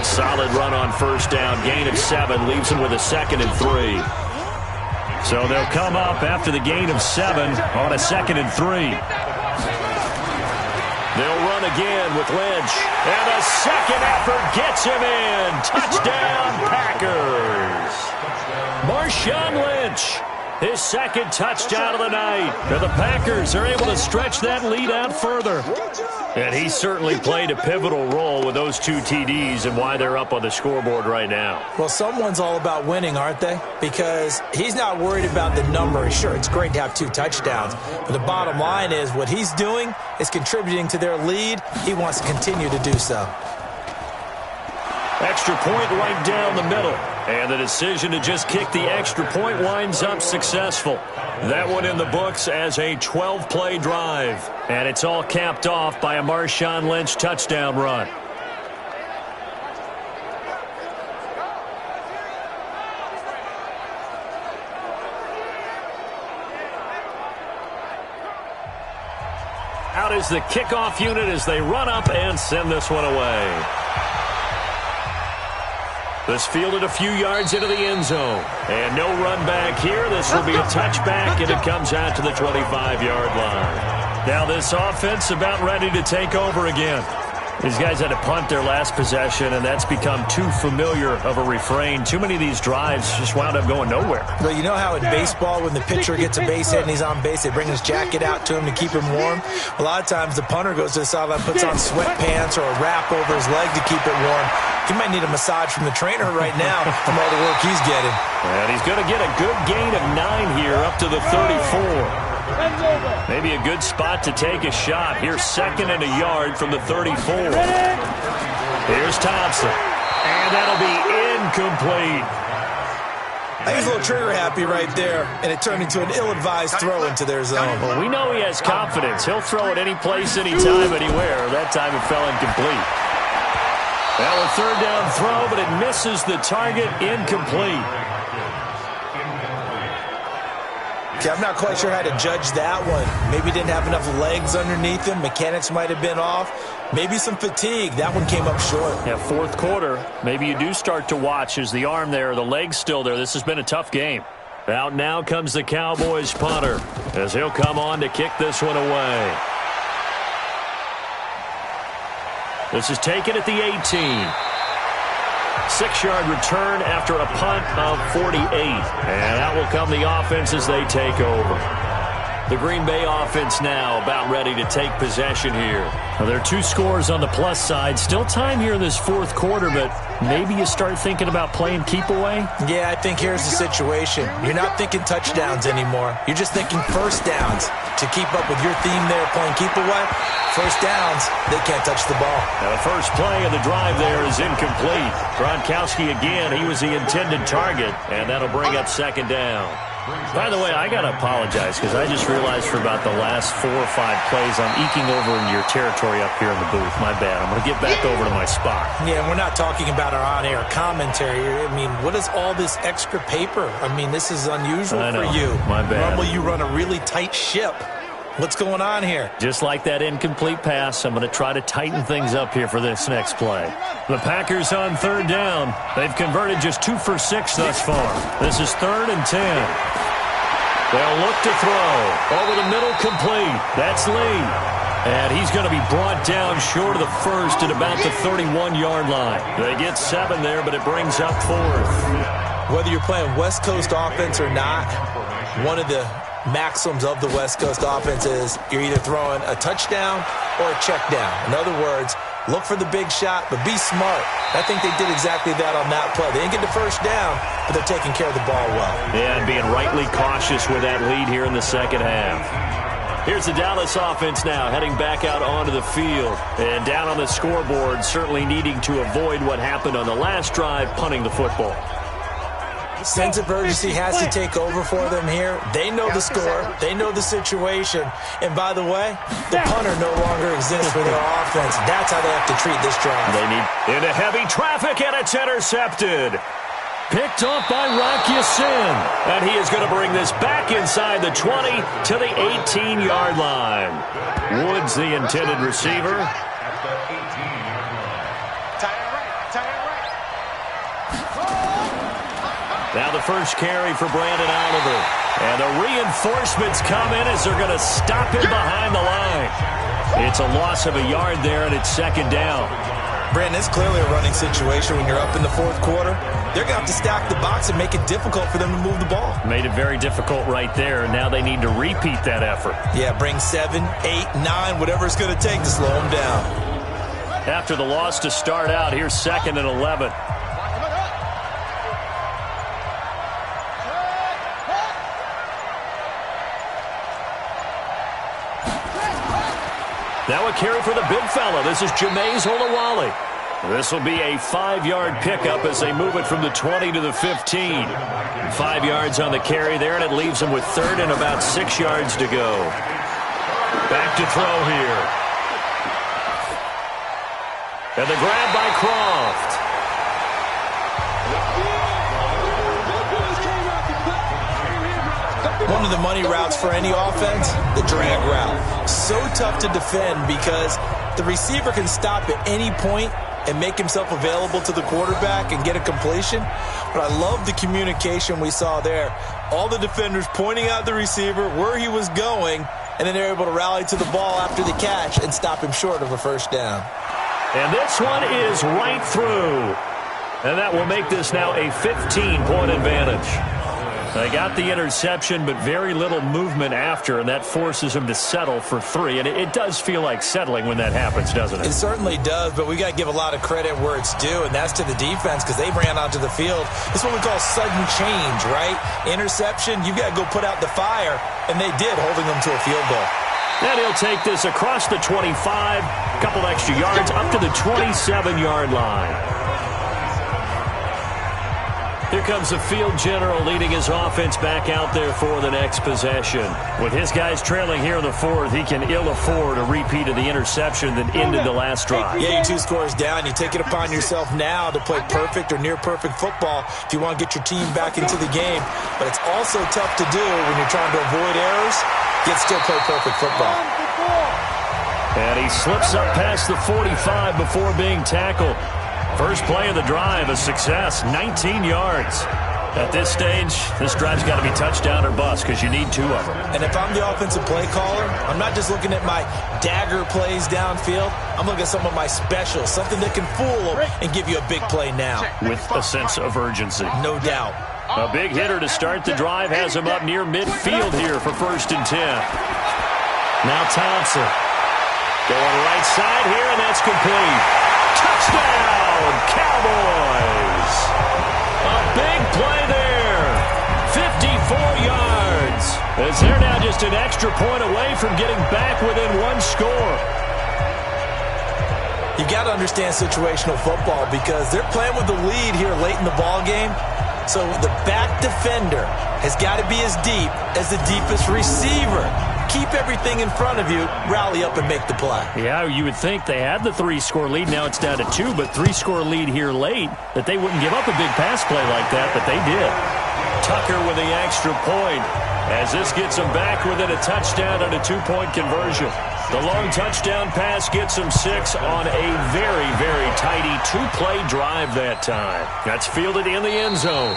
A solid run on 1st down. Gain of 7 leaves him with a 2nd and 3. So they'll come up after the gain of 7 on a 2nd and 3. They'll run again with Lynch. And a second effort gets him in. Touchdown, Packers. Marshawn Lynch, his 2nd touchdown of the night. And the Packers are able to stretch that lead out further. And he certainly played a pivotal role with those 2 TDs and why they're up on the scoreboard right now. Well, someone's all about winning, aren't they? Because he's not worried about the number. Sure, it's great to have 2 touchdowns. But the bottom line is what he's doing is contributing to their lead. He wants to continue to do so. Extra point right down the middle. And the decision to just kick the extra point winds up successful. That one in the books as a 12-play drive. And it's all capped off by a Marshawn Lynch touchdown run. Out is the kickoff unit as they run up and send this one away. This fielded a few yards into the end zone. And no run back here. This will be a touchback, and it comes out to the 25-yard line. Now this offense about ready to take over again. These guys had to punt their last possession, and that's become too familiar of a refrain. Too many of these drives just wound up going nowhere. Well, you know how in baseball when the pitcher gets a base hit and he's on base, they bring his jacket out to him to keep him warm? A lot of times the punter goes to the sideline, puts on sweatpants or a wrap over his leg to keep it warm. He might need a massage from the trainer right now from all the work he's getting. And he's going to get a good gain of 9 here up to the 34. Maybe a good spot to take a shot. Here's 2nd and a yard from the 34. Here's Thompson. And that'll be incomplete. I think he's a little trigger happy right there, and it turned into an ill-advised throw into their zone. Well, we know he has confidence. He'll throw it any place, anytime, anywhere. That time it fell incomplete. Now a 3rd down throw, but it misses the target, incomplete. Okay, I'm not quite sure how to judge that one. Maybe didn't have enough legs underneath him. Mechanics might have been off. Maybe some fatigue. That one came up short. Yeah, 4th quarter. Maybe you do start to watch as the arm there, the leg's still there. This has been a tough game. Out now comes the Cowboys punter as he'll come on to kick this one away. This is taken at the 18. 6-yard return after a punt of 48. And out will come the offense as they take over. The Green Bay offense now about ready to take possession here. Well, there are 2 scores on the plus side. Still time here in this fourth quarter, but maybe you start thinking about playing keep away? Yeah, I think here's the situation. You're not thinking touchdowns anymore. You're just thinking first downs. To keep up with your theme there, playing keep away, first downs, they can't touch the ball. Now the first play of the drive there is incomplete. Gronkowski again, he was the intended target, and that'll bring up second down. By the way, I got to apologize because I just realized for about the last 4 or 5 plays I'm eking over in your territory up here in the booth. My bad. I'm going to get back over to my spot. Yeah, we're not talking about our on-air commentary. I mean, what is all this extra paper? I mean, this is unusual for you. My bad. Normally you run a really tight ship. What's going on here? Just like that incomplete pass, I'm going to try to tighten things up here for this next play. The Packers on third down. They've converted just 2 for 6 thus far. This is 3rd and 10. They'll look to throw. Over the middle, complete. That's Lee. And he's going to be brought down short of the first at about the 31-yard line. They get 7 there, but it brings up 4th. Whether you're playing West Coast offense or not, one of the maxims of the West Coast offense is you're either throwing a touchdown or a check down. In other words, look for the big shot, but be smart. I think they did exactly that on that play. They didn't get the first down, but they're taking care of the ball well. Yeah, and being rightly cautious with that lead here in the second half. Here's the Dallas offense now heading back out onto the field. And down on the scoreboard, certainly needing to avoid what happened on the last drive, punting the football. Sense of urgency has to take over for them here. They know the score. They know the situation. And by the way, the punter no longer exists for their offense. That's how they have to treat this drive. They need into heavy traffic, and it's intercepted. Picked off by Rock Ya-Sin. And he is going to bring this back inside the 20 to the 18-yard line. Woods, the intended receiver. Now the first carry for Brandon Oliver. And the reinforcements come in as they're going to stop him behind the line. It's a loss of a yard there, and it's second down. Brandon, it's clearly a running situation when you're up in the fourth quarter. They're going to have to stack the box and make it difficult for them to move the ball. Made it very difficult right there. Now they need to repeat that effort. Yeah, bring 7, 8, 9, whatever it's going to take to slow them down. After the loss to start out, here's 2nd and 11. Now a carry for the big fella. This is Jameis Olawale. This will be a 5-yard pickup as they move it from the 20 to the 15. 5 yards on the carry there, and it leaves them with 3rd and about 6 yards to go. Back to throw here. And the grab by Croft. One of the money routes for any offense, the drag route. So tough to defend because the receiver can stop at any point and make himself available to the quarterback and get a completion. But I love the communication we saw there. All the defenders pointing out the receiver, where he was going, and then they're able to rally to the ball after the catch and stop him short of a first down. And this one is right through. And that will make this now a 15-point advantage. They got the interception, but very little movement after, and that forces them to settle for 3. And it does feel like settling when that happens, doesn't it? It certainly does, but we got to give a lot of credit where it's due, and that's to the defense because they ran onto the field. This is what we call sudden change, right? Interception, you've got to go put out the fire, and they did, holding them to a field goal. And he'll take this across the 25, a couple extra yards, up to the 27-yard line. Here comes the field general leading his offense back out there for the next possession. With his guys trailing here in the 4th, he can ill afford a repeat of the interception that ended the last drive. Yeah, you're 2 scores down. You take it upon yourself now to play perfect or near perfect football if you want to get your team back into the game. But it's also tough to do when you're trying to avoid errors, yet still play perfect football. And he slips up past the 45 before being tackled. First play of the drive, a success, 19 yards. At this stage, this drive's got to be touchdown or bust because you need 2 of them. And if I'm the offensive play caller, I'm not just looking at my dagger plays downfield. I'm looking at some of my specials, something that can fool them and give you a big play now. With a sense of urgency. No doubt. A big hitter to start the drive has him up near midfield here for 1st and 10. Now Thompson. Going right side here, and that's complete. Touchdown, Cowboys! A big play there. 54 yards. As they're now just an extra point away from getting back within 1 score. You got to understand situational football because they're playing with the lead here late in the ball game. So the back defender has got to be as deep as the deepest receiver. Keep everything in front of you, rally up and make the play. Yeah, you would think they had the 3-score lead. Now it's down to 2, but 3-score lead here late, that they wouldn't give up a big pass play like that, but they did. Tucker with the extra point as this gets them back within a touchdown and a 2-point conversion. The long touchdown pass gets them 6 on a very, very tidy 2-play drive that time. That's fielded in the end zone.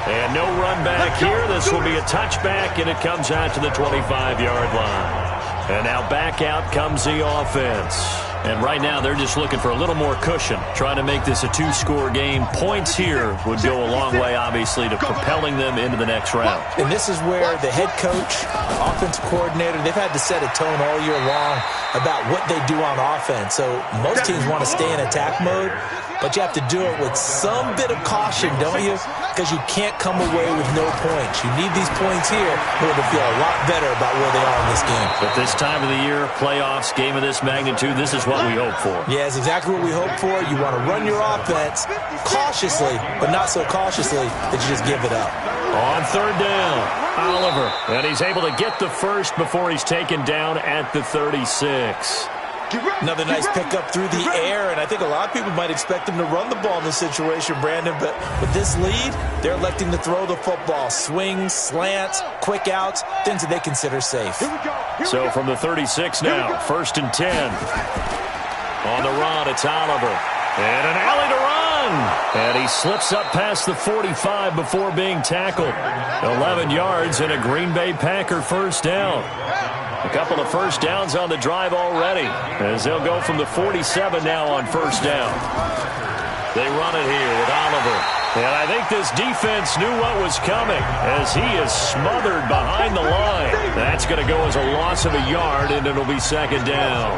And no run back here. This will be a touchback, and it comes out to the 25-yard line. And now back out comes the offense. And right now they're just looking for a little more cushion, trying to make this a 2-score game. Points here would go a long way, obviously, to propelling them into the next round. And this is where the head coach, offensive coordinator, they've had to set a tone all year long about what they do on offense. So most teams want to stay in attack mode, but you have to do it with some bit of caution, don't you? Because you can't come away with no points. You need these points here in order to feel a lot better about where they are in this game. But this time of the year, playoffs, game of this magnitude, this is what we hope for. Yeah, it's exactly what we hope for. You want to run your offense cautiously, but not so cautiously that you just give it up. On 3rd down, Oliver. And he's able to get the first before he's taken down at the 36. Another nice pickup through the air, and I think a lot of people might expect him to run the ball in this situation, Brandon, but with this lead, they're electing to throw the football. Swings, slants, quick outs, things that they consider safe. So from the 36 now, 1st and 10. On the run, it's Oliver. And an alley to run. And he slips up past the 45 before being tackled. 11 yards and a Green Bay Packer 1st down. A couple of 1st downs on the drive already, as they'll go from the 47 now on 1st down. They run it here with Oliver. And I think this defense knew what was coming, as he is smothered behind the line. That's going to go as a loss of a yard, and it'll be 2nd down.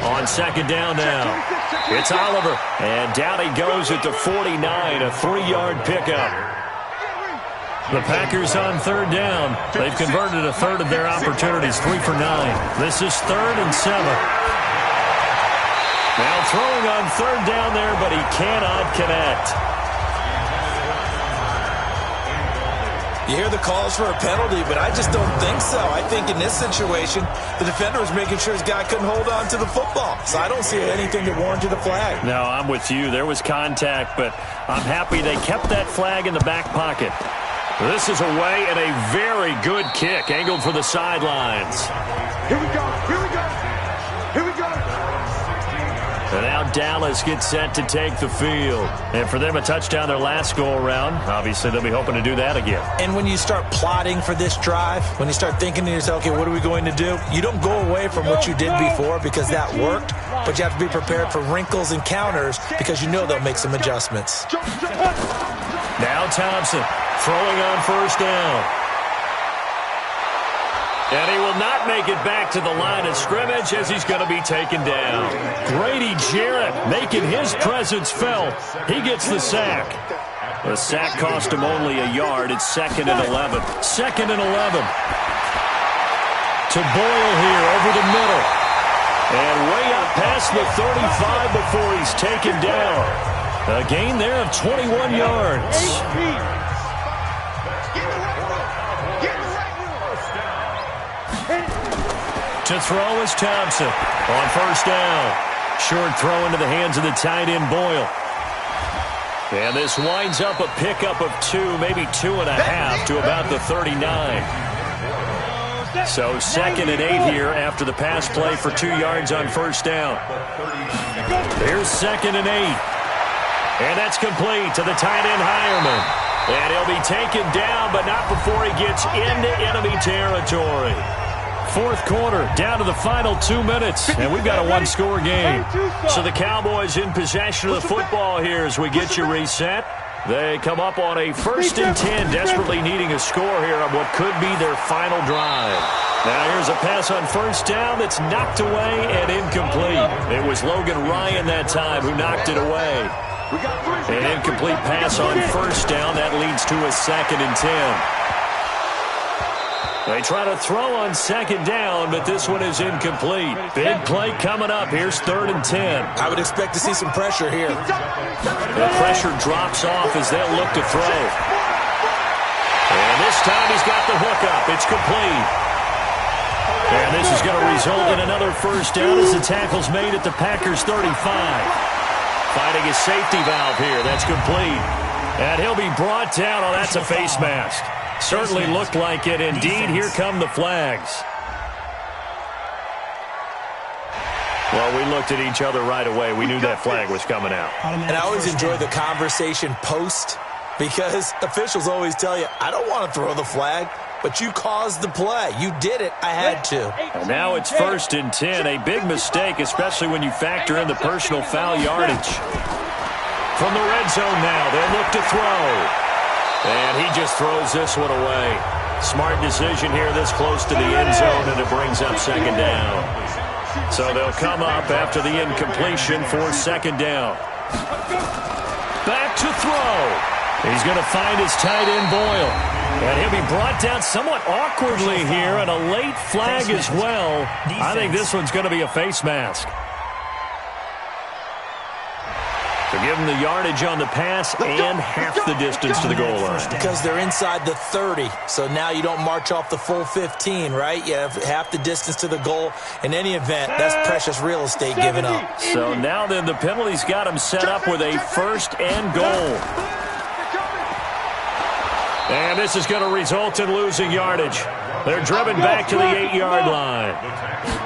On 2nd down now, it's Oliver. And down he goes at the 49, a 3-yard pickup. The Packers on 3rd down. They've converted a third of their opportunities, 3 for 9. This is 3rd and 7. Now throwing on 3rd down there, but he cannot connect. You hear the calls for a penalty, but I just don't think so. I think in this situation, the defender was making sure his guy couldn't hold on to the football. So I don't see anything that warranted a flag. No, I'm with you. There was contact, but I'm happy they kept that flag in the back pocket. This is away and a very good kick, angled for the sidelines. Here we go, here we go, here we go. And now Dallas gets set to take the field. And for them, a touchdown their last go-around. Obviously, they'll be hoping to do that again. And when you start plotting for this drive, when you start thinking to yourself, okay, what are we going to do? You don't go away from what you did before because that worked, but you have to be prepared for wrinkles and counters because you know they'll make some adjustments. Now Thompson throwing on 1st down. And he will not make it back to the line of scrimmage as he's going to be taken down. Grady Jarrett making his presence felt. He gets the sack. The sack cost him only a yard. It's 2nd and 11. 2nd and 11. To Boyle here over the middle. And way up past the 35 before he's taken down. A gain there of 21 yards. To throw is Thompson on 1st down. Short throw into the hands of the tight end Boyle. And this winds up a pickup of 2, maybe 2.5 to about the 39. So 2nd and 8 here after the pass play for 2 yards on 1st down. Here's 2nd and 8. And that's complete to the tight end, Hireman. And he'll be taken down, but not before he gets into enemy territory. Fourth quarter, down to the final 2 minutes, and we've got a one-score game. So the Cowboys in possession of the football here as we get you reset. They come up on a 1st and 10, desperately needing a score here on what could be their final drive. Now here's a pass on 1st down that's knocked away and incomplete. It was Logan Ryan that time who knocked it away. An incomplete pass on 1st down. That leads to a 2nd and 10. They try to throw on 2nd down, but this one is incomplete. Big play coming up. Here's 3rd and 10. I would expect to see some pressure here. The pressure drops off as they'll look to throw. And this time he's got the hookup. It's complete. And this is going to result in another 1st down as the tackle's made at the Packers' 35. Finding his safety valve here. That's complete. And he'll be brought down. Oh, that's a face mask. Certainly looked like it. Indeed, here come the flags. Well, we looked at each other right away. We knew that flag was coming out. And I always enjoy the conversation post because officials always tell you, I don't want to throw the flag, but you caused the play. You did it. I had to. And now it's 1st and 10. A big mistake, especially when you factor in the personal foul yardage. From the red zone now, they'll look to throw. And he just throws this one away. Smart decision here this close to the end zone, and it brings up 2nd down. So they'll come up after the incompletion for 2nd down. Back to throw. He's going to find his tight end, Boyle. And he'll be brought down somewhat awkwardly here, and a late flag as well. I think this one's going to be a face mask. To give them the yardage on the pass and half the distance to the goal line. Because they're inside the 30, so now you don't march off the full 15, right? You have half the distance to the goal. In any event, that's precious real estate given up. So now then the penalty's got them set up with a 1st and goal. And this is going to result in losing yardage. They're driven back to the 8-yard line.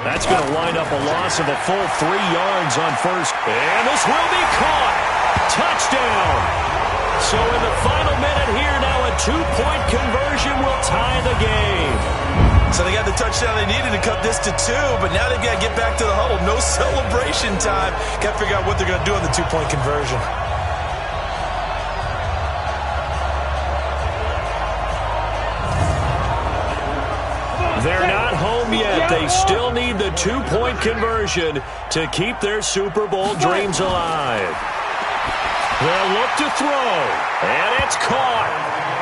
That's going to wind up a loss of a full 3 yards on 1st. And this will be caught. Touchdown. So in the final minute here now, a 2-point conversion will tie the game. So they got the touchdown they needed to cut this to 2, but now they've got to get back to the huddle. No celebration time. Got to figure out what they're going to do on the 2-point conversion. They're not home yet. They still need the 2-point conversion to keep their Super Bowl dreams alive. They'll look to throw, and it's caught.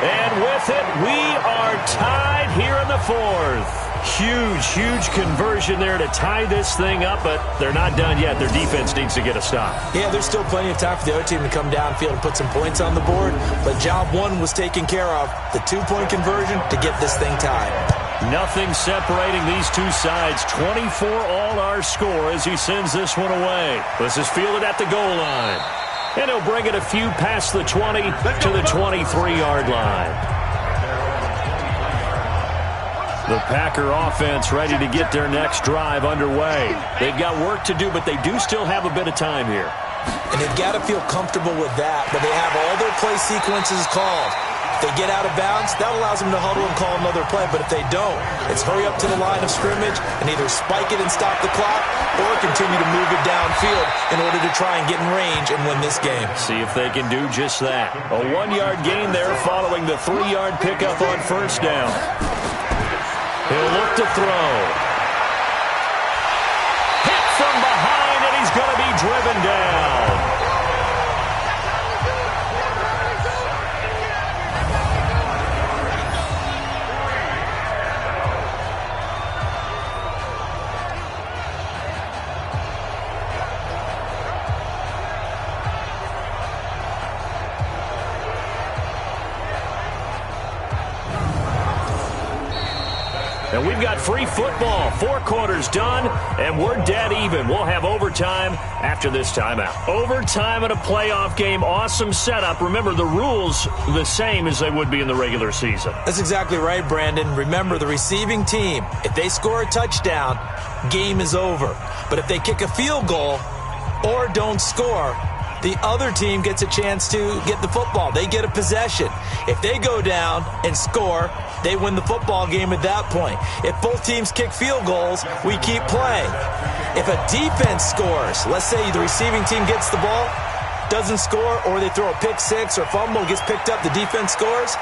And with it, we are tied here in the 4th. Huge conversion there to tie this thing up, but they're not done yet. Their defense needs to get a stop. Yeah, there's still plenty of time for the other team to come downfield and put some points on the board, but job 1 was taken care of. The 2-point conversion to get this thing tied. Nothing separating these two sides. 24 all our score as he sends this one away. This is fielded at the goal line. And he'll bring it a few past the 20 to the 23-yard line. The Packer offense ready to get their next drive underway. They've got work to do, but they do still have a bit of time here. And they've got to feel comfortable with that, but they have all their play sequences called. If they get out of bounds, that allows them to huddle and call another play. But if they don't, it's hurry up to the line of scrimmage and either spike it and stop the clock or continue to move it downfield in order to try and get in range and win this game. See if they can do just that. A 1-yard gain there following the 3-yard pickup on 1st down. He'll look to throw. Hit from behind, and he's going to be driven down. And we've got free football. 4 quarters done, and we're dead even. We'll have overtime after this timeout. Overtime at a playoff game. Awesome setup. Remember, the rules the same as they would be in the regular season. That's exactly right, Brandon. Remember, the receiving team, if they score a touchdown, game is over. But if they kick a field goal or don't score, the other team gets a chance to get the football. They get a possession. If they go down and score, they win the football game at that point. If both teams kick field goals, we keep playing. If a defense scores, let's say the receiving team gets the ball, doesn't score, or they throw a pick six or fumble, gets picked up, the defense scores,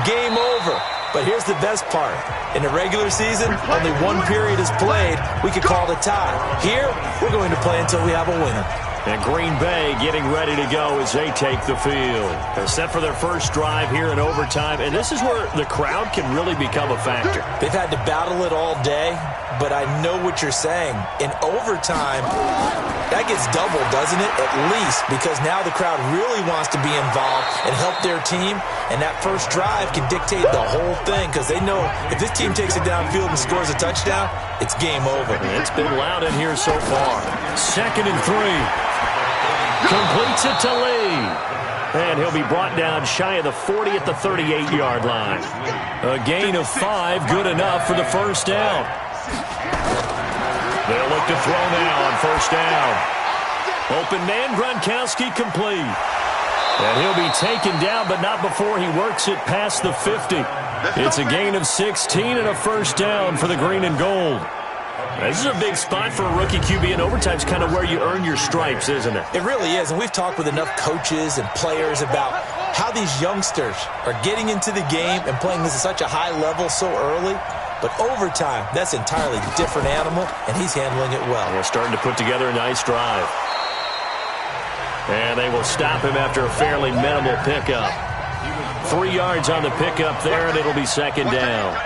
game over. But here's the best part. In the regular season, only one period is played. We could call it a tie. Here, we're going to play until we have a winner. And Green Bay getting ready to go as they take the field. They're set for their first drive here in overtime, and this is where the crowd can really become a factor. They've had to battle it all day, but I know what you're saying. In overtime, that gets doubled, doesn't it? At least, because now the crowd really wants to be involved and help their team, and that first drive can dictate the whole thing because they know if this team takes it downfield and scores a touchdown, it's game over. It's been loud in here so far. 2nd and 3. Completes it to Lee. And he'll be brought down shy of the 40 at the 38-yard line. A gain of 5, good enough for the first down. They'll look to throw now on first down. Open man, Gronkowski complete. And he'll be taken down, but not before he works it past the 50. It's a gain of 16 and a first down for the green and gold. This is a big spot for a rookie QB, and overtime's kind of where you earn your stripes, isn't it? It really is, and we've talked with enough coaches and players about how these youngsters are getting into the game and playing this at such a high level so early. But overtime, that's an entirely different animal, and he's handling it well. They're starting to put together a nice drive. And they will stop him after a fairly minimal pickup. 3 yards on the pickup there, and it'll be second down.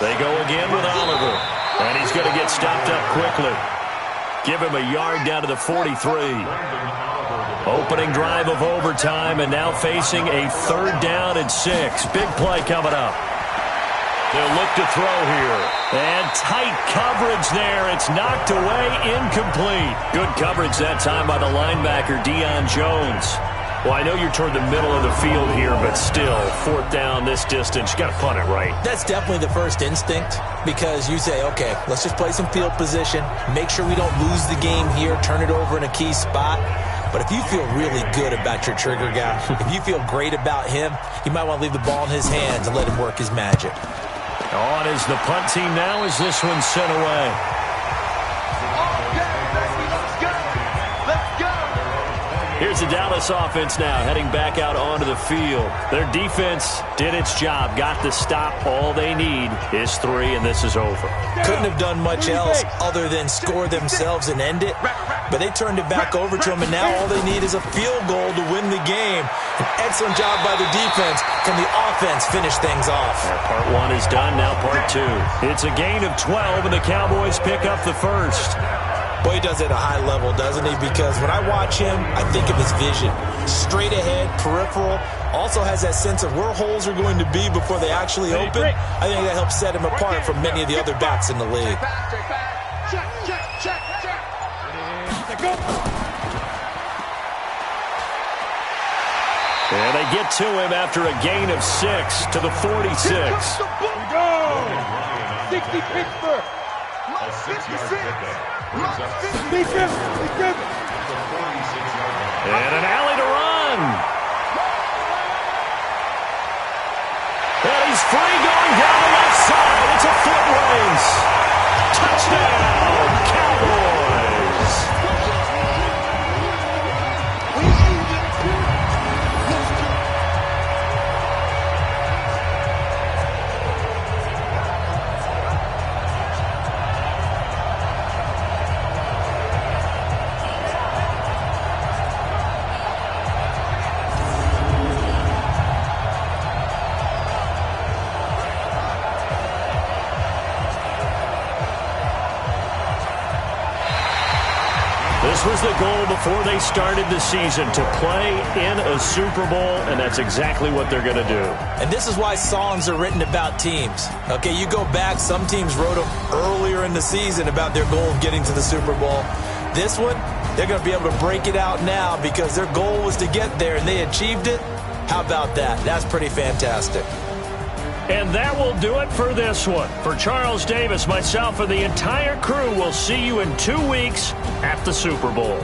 They go again with Oliver, and he's going to get stopped up quickly. Give him a yard down to the 43. Opening drive of overtime, and now facing a 3rd down and 6. Big play coming up. They'll look to throw here. And tight coverage there. It's knocked away, incomplete. Good coverage that time by the linebacker, Deion Jones. Well, I know you're toward the middle of the field here, but still, 4th down this distance, you got to punt it right. That's definitely the first instinct because you say, okay, let's just play some field position, make sure we don't lose the game here, turn it over in a key spot. But if you feel really good about your trigger guy, if you feel great about him, you might want to leave the ball in his hands and let him work his magic. On is the punt team now as this one's sent away. Here's the Dallas offense now heading back out onto the field. Their defense did its job, got the stop. All they need is 3, and this is over. Couldn't have done much else other than score themselves and end it, but they turned it back over to them, and now all they need is a field goal to win the game. An excellent job by the defense. Can the offense finish things off? Part 1 is done, now part 2. It's a gain of 12, and the Cowboys pick up the first. Boy, he does it at a high level, doesn't he? Because when I watch him, I think of his vision. Straight ahead, peripheral. Also has that sense of where holes are going to be before they actually open. I think that helps set him apart from many of the other backs in the league. And they get to him after a gain of 6 to the 46. 60 Pittsburgh. 56. And an alley to run. And he's free going down the left side. It's a foot race. Touchdown, Cowboys. This was the goal before they started the season, to play in a Super Bowl, and that's exactly what they're going to do. And this is why songs are written about teams. Okay, you go back, some teams wrote them earlier in the season about their goal of getting to the Super Bowl. This one, they're going to be able to break it out now because their goal was to get there, and they achieved it. How about that? That's pretty fantastic. And that will do it for this one. For Charles Davis, myself, and the entire crew, we'll see you in 2 weeks at the Super Bowl.